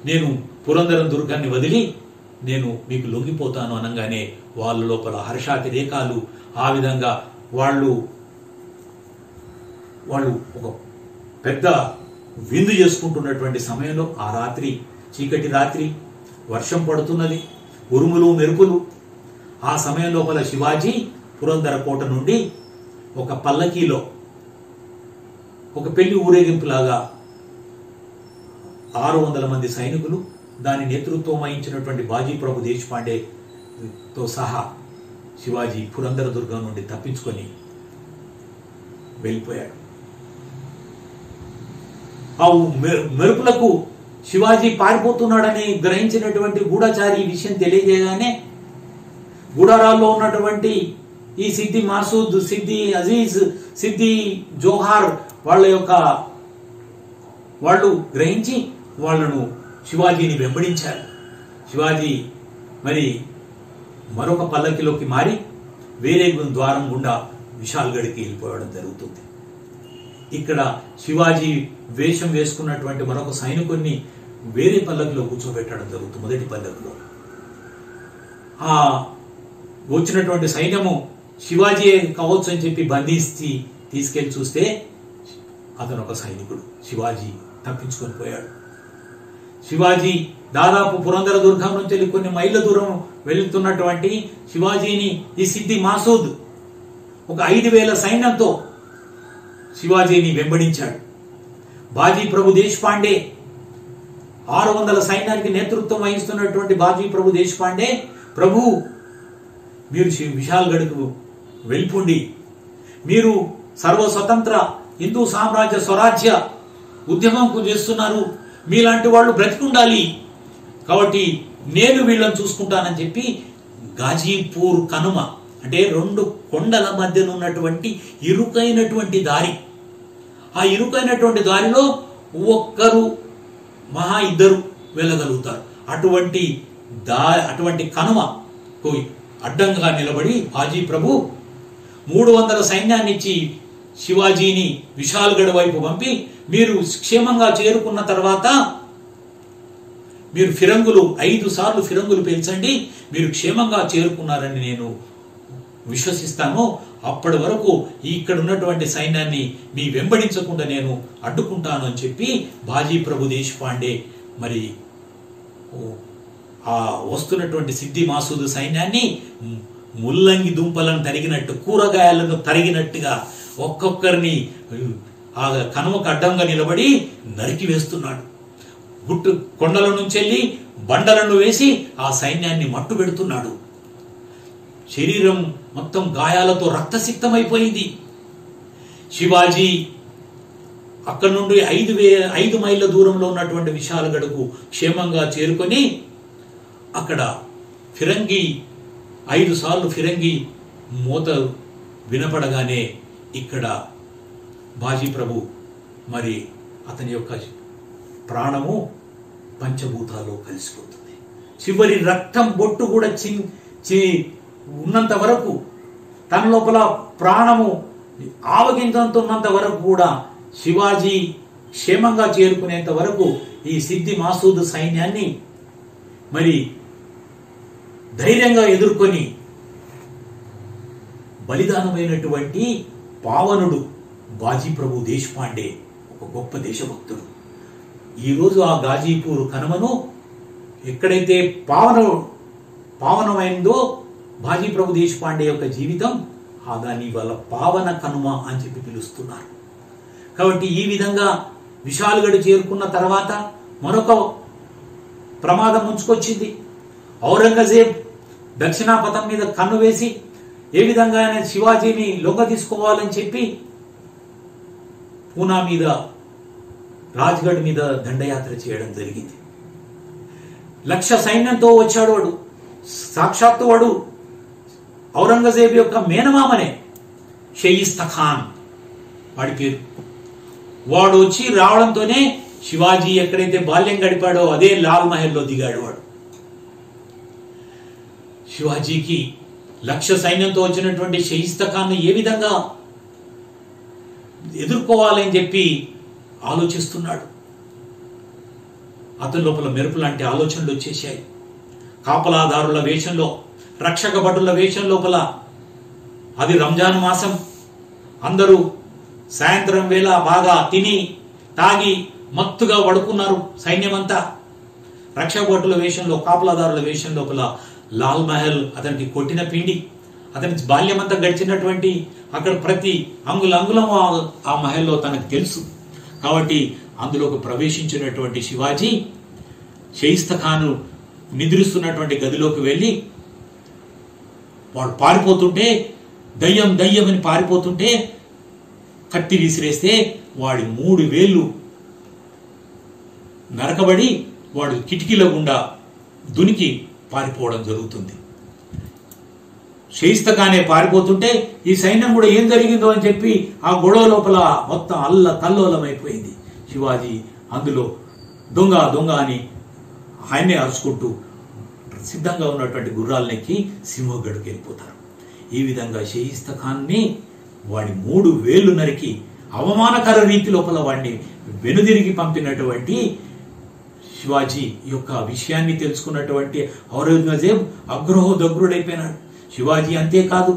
[SPEAKER 1] నేను పురందరం దుర్గాన్ని వదిలి నేను మీకు లొంగిపోతాను అనగానే వాళ్ళ లోపల హర్షాతిరేకాలు, ఆ విధంగా వాళ్ళు ఒక పెద్ద విందు చేసుకుంటున్నటువంటి సమయంలో ఆ రాత్రి, చీకటి రాత్రి, వర్షం పడుతున్నది, ఉరుములు మెరుపులు. ఆ సమయం లోపల శివాజీ పురందర కోట నుండి ఒక పల్లకీలో ఒక పెళ్లి ఊరేగింపులాగా 600 మంది సైనికులు, దాని నేతృత్వం వహించినటువంటి బాజీ ప్రభు దేశపాండేతో సహా శివాజీ పురందర దుర్గం నుండి తప్పించుకొని వెళ్ళిపోయాడు. ఆ మెరుపులకు శివాజీ పారిపోతున్నాడని గ్రహించినటువంటి గూఢచారి ఈ విషయం తెలియజేయగానే గూడారాల్లో ఉన్నటువంటి ఈ సిద్ధి మాసూద్, సిద్ధి అజీజ్, సిద్ధి జోహార్ వాళ్ళు గ్రహించి వాళ్లను శివాజీని వెంబడించారు. శివాజీ మరి మరొక పల్లకిలోకి మారి వేరే ద్వారం గుండా విశాల్గఢ్కి వెళ్ళిపోవడం జరుగుతుంది. ఇక్కడ శివాజీ వేషం వేసుకున్నటువంటి మరొక సైనికుడిని వేరే పల్లకిలో కూర్చోబెట్టడం జరుగుతుంది, మొదటి పల్లకిలో. ఆ వచ్చినటువంటి సైన్యము శివాజీ కావచ్చు అని చెప్పి బంధించి తీసుకెళ్లి చూస్తే అతను ఒక సైనికుడు. శివాజీ తప్పించుకొని పోయాడు. శివాజీ దాదాపు పురందర దుర్గం నుంచి వెళ్ళి కొన్ని మైళ్ళ దూరం వెళ్తున్నటువంటి శివాజీని ఈ సిద్ది మాసూద్ ఒక 5,000 సైన్యంతో శివాజీని వెంబడించాడు. బాజీ ప్రభు దేశపాండే 600 సైన్యానికి నేతృత్వం వహిస్తున్నటువంటి బాజీ ప్రభు దేశపాండే, ప్రభు మీరు విశాల్గఢ్కు వెళ్ళిపోండి, మీరు సర్వస్వతంత్ర హిందూ సామ్రాజ్య స్వరాజ్య ఉద్యమం చేస్తున్నారు, మీలాంటి వాళ్ళు బ్రతికుండాలి, కాబట్టి నేను వీళ్ళని చూసుకుంటానని చెప్పి గాజీపూర్ కనుమ అంటే 2 కొండల మధ్యన ఉన్నటువంటి ఇరుకైనటువంటి దారి, ఆ ఇరుకైనటువంటి దారిలో ఒక్కరు మహా ఇద్దరు వెళ్ళగలుగుతారు. అటువంటి కనుమకు అడ్డంగా నిలబడి బాజీ ప్రభు 300 సైన్యాన్ని ఇచ్చి శివాజీని విశాల్గఢ్ వైపు పంపి, మీరు క్షేమంగా చేరుకున్న తర్వాత మీరు ఫిరంగులు 5 సార్లు ఫిరంగులు పేల్చండి, మీరు క్షేమంగా చేరుకున్నారని నేను విశ్వసిస్తాను, అప్పటి వరకు ఇక్కడ ఉన్నటువంటి సైన్యాన్ని మీ వెంబడించకుండా నేను అడ్డుకుంటాను అని చెప్పి బాజీ ప్రభు దేశపాండే మరి ఆ వస్తున్నటువంటి సిద్ది మాసూద్ సైన్యాన్ని ముల్లంగి దుంపలను తరిగినట్టు, కూరగాయలను తరిగినట్టుగా ఒక్కొక్కరిని ఆ కనుమకు అడ్డంగా నిలబడి నరికి వేస్తున్నాడు. కొండల నుంచి వెళ్ళి బండలను వేసి ఆ సైన్యాన్ని మట్టు పెడుతున్నాడు. శరీరం మొత్తం గాయాలతో రక్తసిక్తమైపోయింది. శివాజీ అక్కడి నుండి 5 మైళ్ళ దూరంలో ఉన్నటువంటి విశాల్గఢ్కు క్షేమంగా చేరుకొని అక్కడ ఫిరంగి 5 సార్లు ఫిరంగి మోత వినపడగానే ఇక్కడ బాజీ ప్రభు మరి అతని యొక్క ప్రాణము పంచభూతాల్లో కలిసిపోతుంది. చివరి రక్తం బొట్టు కూడా ఉన్నంత వరకు, తన లోపల ప్రాణము ఆవగింజంతో ఉన్నంత వరకు కూడా శివాజీ క్షేమంగా చేరుకునేంత వరకు ఈ సిద్ది మాసూద్ సైన్యాన్ని మరి ధైర్యంగా ఎదుర్కొని బలిదానమైనటువంటి పావనుడు బాజీ ప్రభు దేశపాండే ఒక గొప్ప దేశభక్తుడు. ఈరోజు ఆ గాజీపూర్ కనుమను ఎక్కడైతే పావనమైందో బాజీ ప్రభు దేశపాండే యొక్క జీవితం, దాన్ని వాళ్ళ పావన కనుమ అని చెప్పి పిలుస్తున్నారు. కాబట్టి ఈ విధంగా విశాల్గఢ్ చేరుకున్న తర్వాత మరొక ప్రమాదం ముంచుకొచ్చింది. ఔరంగజేబ్ దక్షిణాపథం మీద కన్ను వేసి ఏ విధంగా శివాజీని లొంగ తీసుకోవాలని చెప్పి పూనా మీద, రాజ్గఢ్ మీద దండయాత్ర చేయడం జరిగింది. 1,00,000 సైన్యంతో వచ్చాడు వాడు. సాక్షాత్తు వాడు ఔరంగజేబు యొక్క మేనమామనే, షయిస్తా ఖాన్ వాడి పేరు. వాడు వచ్చి రావడంతోనే శివాజీ ఎక్కడైతే బాల్యం గడిపాడో అదే లాల్ మహల్లో దిగాడు వాడు. శివాజీకి 1,00,000 సైన్యంతో వచ్చినటువంటి షయిస్తా ఖాన్ ఏ విధంగా ఎదుర్కోవాలని చెప్పి ఆలోచిస్తున్నాడు. అతని లోపల మెరుపు లాంటి ఆలోచనలు వచ్చేసాయి. కాపలాదారుల వేషంలో, రక్షక భటుల వేషం లోపల, అది రంజాన్ మాసం, అందరూ సాయంత్రం వేళ బాగా తిని తాగి మత్తుగా పడుకున్నారు సైన్యమంతా. రక్షక భటుల వేషంలో, కాపలాదారుల వేషం లోపల లాల్ మహల్ అతనికి కొట్టిన పిండి, అతని బాల్యమంతా గడిచినటువంటి అక్కడ ప్రతి అంగుళం ఆ మహల్లో తనకు తెలుసు. కాబట్టి అందులోకి ప్రవేశించినటువంటి శివాజీ షయిస్తా ఖాను నిద్రిస్తున్నటువంటి గదిలోకి వెళ్ళి వాడు పారిపోతుంటే, దయ్యం దయ్యం అని పారిపోతుంటే కత్తి విసిరేస్తే వాడి 3 వేళ్ళు నరకబడి వాడు కిటికీల గుండా దునికి పారిపోవడం జరుగుతుంది. షయిస్తా ఖానే పారిపోతుంటే ఈ సైన్యం కూడా ఏం జరిగిందో అని చెప్పి ఆ గొడవ లోపల మొత్తం కల్లోలమైపోయింది. శివాజీ అందులో దొంగ దొంగ అని ఆయనే అరుచుకుంటూ సిద్ధంగా ఉన్నటువంటి గుర్రాలనెక్కి సింహగఢ్కి వెళ్ళిపోతారు. ఈ విధంగా షయిస్తా ఖాన్ని వాడి 3 వేళ్లు నరికి అవమానకర రీతి లోపల వాడిని వెనుదిరిగి పంపినటువంటి శివాజీ యొక్క విషయాన్ని తెలుసుకున్నటువంటి ఔరంగజేబ్ అగ్రహోదగ్రుడైపోయినాడు. శివాజీ అంతేకాదు,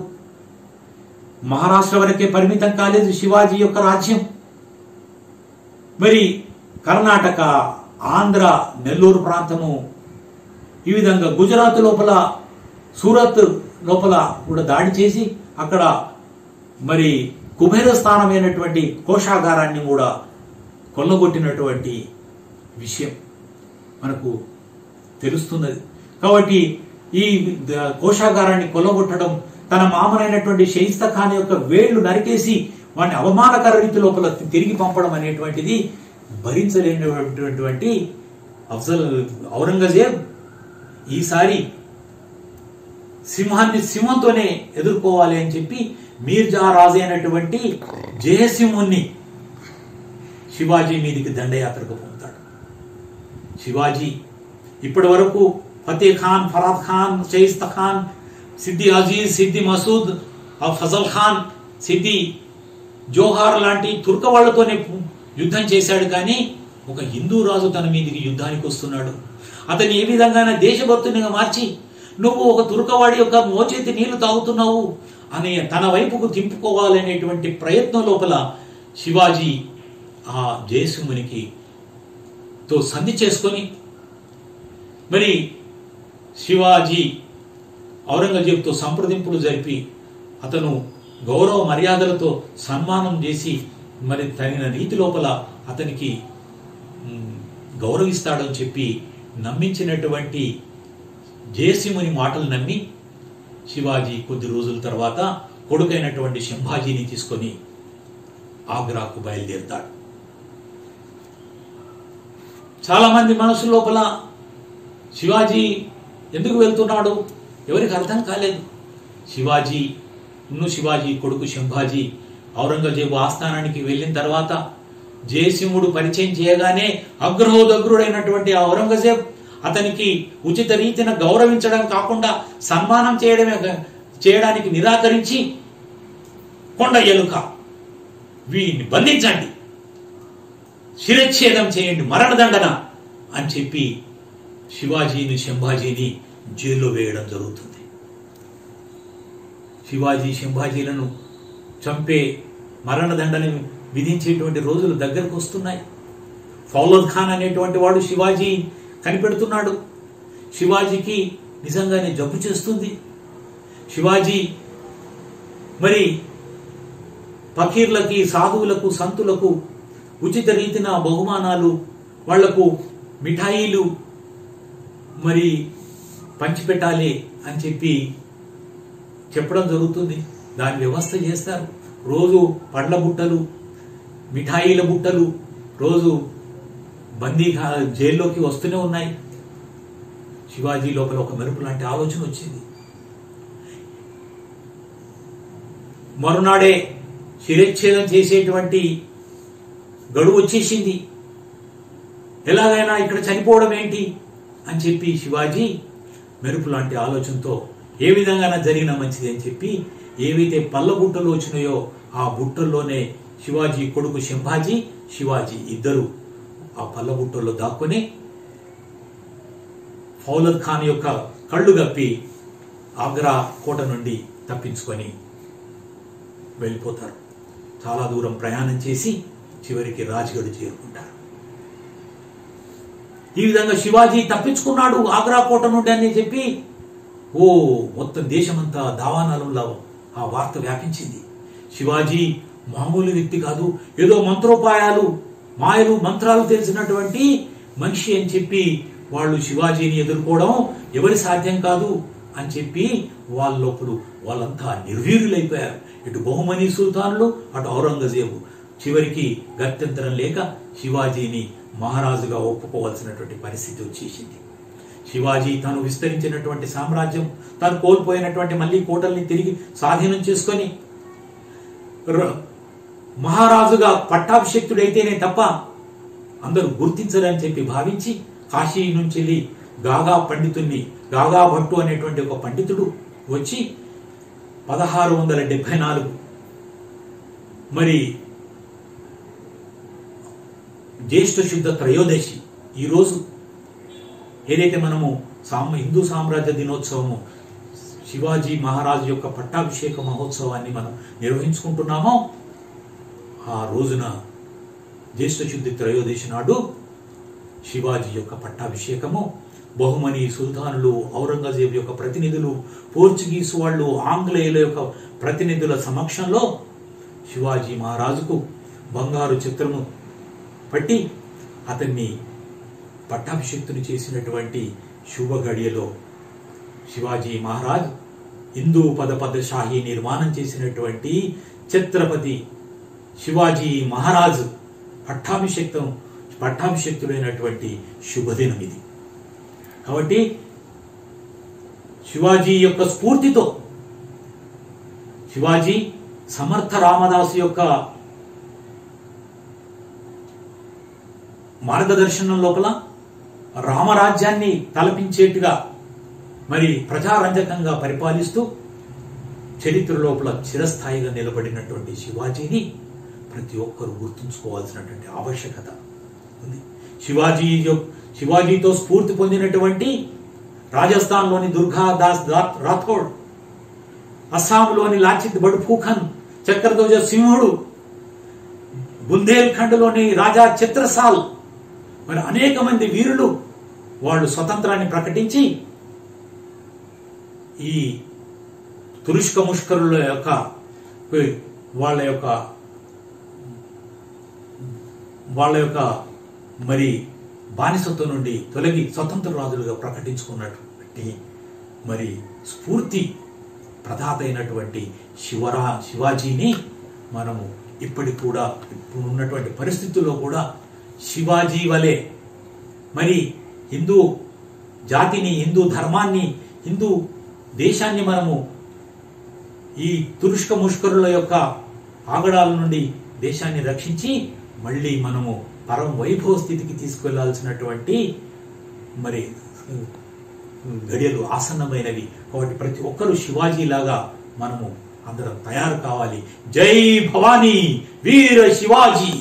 [SPEAKER 1] మహారాష్ట్ర వరకే పరిమితం కాలేదు శివాజీ యొక్క రాజ్యం. మరి కర్ణాటక, ఆంధ్ర, నెల్లూరు ప్రాంతము, ఈ విధంగా గుజరాత్ లోపల, సూరత్ లోపల కూడా దాడి చేసి అక్కడ మరి కుబేర స్థానమైనటువంటి కోశాగారాన్ని కూడా కొల్లగొట్టినటువంటి విషయం మనకు తెలుస్తున్నది. కాబట్టి ఈ కోశాగారాన్ని కొల్లగొట్టడం, తన మామనైనటువంటి షైస్తా ఖాన్ యొక్క వేళ్లు నరికేసి వాడిని అవమానకర రీతి లోపల తిరిగి పంపడం అనేటువంటిది భరించలేనటువంటి ఔరంగజేబ్ ఈసారి సింహంతోనే ఎదుర్కోవాలి అని చెప్పి మీర్జా రాజు అయినటువంటి జయసింహుణ్ణి శివాజీ మీదికి దండయాత్రకు పంపుతాడు. శివాజీ ఇప్పటి వరకు ఫతే ఖాన్, ఫరాద్ ఖాన్, షైస్తా ఖాన్, సిద్ది అజీజ్, సిద్ది మసూద్, ఫజల్ ఖాన్, సిద్ది జోహార్ లాంటి తుర్క వాళ్లతోనే యుద్ధం చేశాడు. కానీ ఒక హిందూ రాజు తన మీదికి యుద్ధానికి వస్తున్నాడు. అతన్ని ఏ విధంగా దేశభక్తునిగా మార్చి, నువ్వు ఒక తుర్కవాడి యొక్క మోచేతి నీళ్లు తాగుతున్నావు అని తన వైపుకు తింపుకోవాలనేటువంటి ప్రయత్నం లోపల శివాజీ ఆ జయసింహునికి తో సంధి చేసుకొని మరి శివాజీ ఔరంగజేబ్తో సంప్రదింపులు జరిపి అతను గౌరవ మర్యాదలతో సన్మానం చేసి మరి తగిన రీతి లోపల అతనికి గౌరవిస్తాడని చెప్పి నమ్మించినటువంటి జయసింహుని మాటలు నమ్మి శివాజీ కొద్ది రోజుల తర్వాత కొడుకైనటువంటి శంభాజీని తీసుకొని ఆగ్రాకు బయలుదేరుతాడు. చాలా మంది మనసు లోపల శివాజీ ఎందుకు వెళ్తున్నాడు ఎవరికి అర్థం కాలేదు. శివాజీ కొడుకు శంభాజీ ఔరంగజేబు ఆస్థానానికి వెళ్ళిన తర్వాత జయసింహుడు పరిచయం చేయగానే అగ్రహోదగ్రుడైనటువంటి ఔరంగజేబ్ అతనికి ఉచిత రీతిన గౌరవించడం కాకుండా సన్మానం చేయడానికి నిరాకరించి కొండ ఎలుక, వీడిని బంధించండి, శిరచ్ఛేదం చేయండి, మరణదండన అని చెప్పి శివాజీని, శంభాజీని జైల్లో వేయడం జరుగుతుంది. శివాజీ, శంభాజీలను చంపే మరణదండని విధించేటువంటి రోజులు దగ్గరకు వస్తున్నాయి. ఫౌలద్ ఖాన్ అనేటువంటి వాడు శివాజీ కనిపెడుతున్నాడు. శివాజీకి నిజంగానే జబ్బు చేస్తుంది. శివాజీ మరి ఫకీర్లకి, సాధువులకు, సంతులకు ఉచిత రీతిన బహుమానాలు, వాళ్లకు మిఠాయిలు మరి పంచిపెట్టాలి అని చెప్పి చెప్పడం జరుగుతుంది. దాని వ్యవస్థ చేస్తారు. రోజు పండ్ల బుట్టలు, మిఠాయిల బుట్టలు రోజు బందీ జైల్లోకి వస్తూనే ఉన్నాయి. శివాజీ లోపల ఒక మెరుపు లాంటి ఆలోచన వచ్చింది. మరునాడే శిరచ్ఛేదం చేసేటువంటి గడువు వచ్చేసింది. ఎలాగైనా ఇక్కడ చనిపోవడం ఏంటి అని చెప్పి శివాజీ మెరుపు లాంటి ఆలోచనతో ఏ విధంగా జరిగిన మంచిది అని చెప్పి ఏవైతే పళ్ళ బుట్టలు వచ్చినాయో ఆ బుట్టల్లోనే శివాజీ కొడుకు శివాజీ ఇద్దరు ఆ పళ్ళ బుట్టల్లో దాక్కుని ఫౌలద్ ఖాన్ యొక్క కళ్ళు గప్పి ఆగ్రా కోట నుండి తప్పించుకొని వెళ్ళిపోతారు. చాలా దూరం ప్రయాణం చేసి చివరికి రాజ్గఢ్ చేరుకుంటారు. ఈ విధంగా శివాజీ తప్పించుకున్నాడు ఆగ్రా కోట నుండి అని చెప్పి మొత్తం దేశమంతా దావానలంలో ఆ వార్త వ్యాపించింది. శివాజీ మామూలు వ్యక్తి కాదు, ఏదో మంత్రోపాయాలు, మాయలు, మంత్రాలు తెలిసినటువంటి మనిషి అని చెప్పి వాళ్ళు శివాజీని ఎదుర్కోవడం ఎవరి సాధ్యం కాదు అని చెప్పి వాళ్ళంతా నిర్వీర్యులైపోయారు. ఇటు బహుమనీ సుల్తానులు, అటు ఔరంగజేబు. చివరికి గత్యంతరం లేక శివాజీని మహారాజుగా ఒప్పుకోవాల్సినటువంటి పరిస్థితి వచ్చేసింది. శివాజీ తాను విస్తరించినటువంటి సామ్రాజ్యం, తాను కోల్పోయినటువంటి మళ్లీ కోటల్ని తిరిగి స్వాధీనం చేసుకొని మహారాజుగా పట్టాభిషిక్తుడైతేనే తప్ప అందరూ గుర్తించరని చెప్పి భావించి కాశీ నుంచి గాగా భట్టు అనేటువంటి ఒక పండితుడు వచ్చి 1674 మరి జ్యేష్ఠ శుద్ధ త్రయోదశి ఈ రోజు ఏదైతే మనము హిందూ సామ్రాజ్య దినోత్సవము శివాజీ మహారాజు యొక్క పట్టాభిషేక మహోత్సవాన్ని మనం నిర్వహించుకుంటున్నామో ఆ రోజున జ్యేష్ఠ శుద్ధి త్రయోదశి నాడు శివాజీ యొక్క పట్టాభిషేకము బహుమని సుల్తానులు, ఔరంగజేబు యొక్క ప్రతినిధులు, పోర్చుగీసు వాళ్ళు, ఆంగ్లేయుల యొక్క ప్రతినిధుల సమక్షంలో శివాజీ మహారాజుకు బంగారు చిత్రము పట్టి అతన్ని పట్టాభిషిక్తుని చేసినటువంటి శుభ గడియలో శివాజీ మహారాజ్ హిందూ పదషాహి నిర్మాణం చేసినటువంటి ఛత్రపతి శివాజీ మహారాజు పట్టాభిషిక్తుడైనటువంటి శుభదినం ఇది. కాబట్టి శివాజీ యొక్క స్ఫూర్తితో శివాజీ సమర్థ రామదాసు యొక్క మార్గదర్శనం లోపల రామరాజ్యాన్ని తలపించేట్టుగా మరి ప్రజారంజకంగా పరిపాలిస్తూ చరిత్ర లోపల చిరస్థాయిగా నిలబడినటువంటి శివాజీని ప్రతి ఒక్కరూ గుర్తుంచుకోవాల్సినటువంటి ఆవశ్యకత ఉంది. శివాజీతో స్ఫూర్తి పొందినటువంటి రాజస్థాన్లోని దుర్గాదాస్ రాథోడ్, అస్సాంలోని లాచిత్ బడుఫూకన్, చక్రధ్వజ సింహుడు, బుందేల్ఖండ్లోని రాజా చిత్రసాల్, మరి అనేక మంది వీరులు వాళ్ళు స్వతంత్రాన్ని ప్రకటించి ఈ తురుష్క ముష్కరుల యొక్క వాళ్ళ యొక్క మరి బానిసత్వం నుండి తొలగి స్వతంత్ర రాజులుగా ప్రకటించుకున్నటువంటి మరి స్ఫూర్తి ప్రదాత అయినటువంటి శివాజీని మనము ఇప్పటికి కూడా ఇప్పుడు ఉన్నటువంటి పరిస్థితుల్లో కూడా శివాజీ వలె మరి హిందూ జాతిని, హిందూ ధర్మాన్ని, హిందూ దేశాన్ని మనము ఈ తురుష్క ముష్కరుల యొక్క ఆగడాల నుండి దేశాన్ని రక్షించి మళ్ళీ మనము పరం వైభవ స్థితికి తీసుకెళ్లాల్సినటువంటి మరి గడియలు ఆసన్నమైనవి. కాబట్టి ప్రతి ఒక్కరూ శివాజీ లాగా మనము అందరం తయారు కావాలి. జై భవానీ, వీర శివాజీ.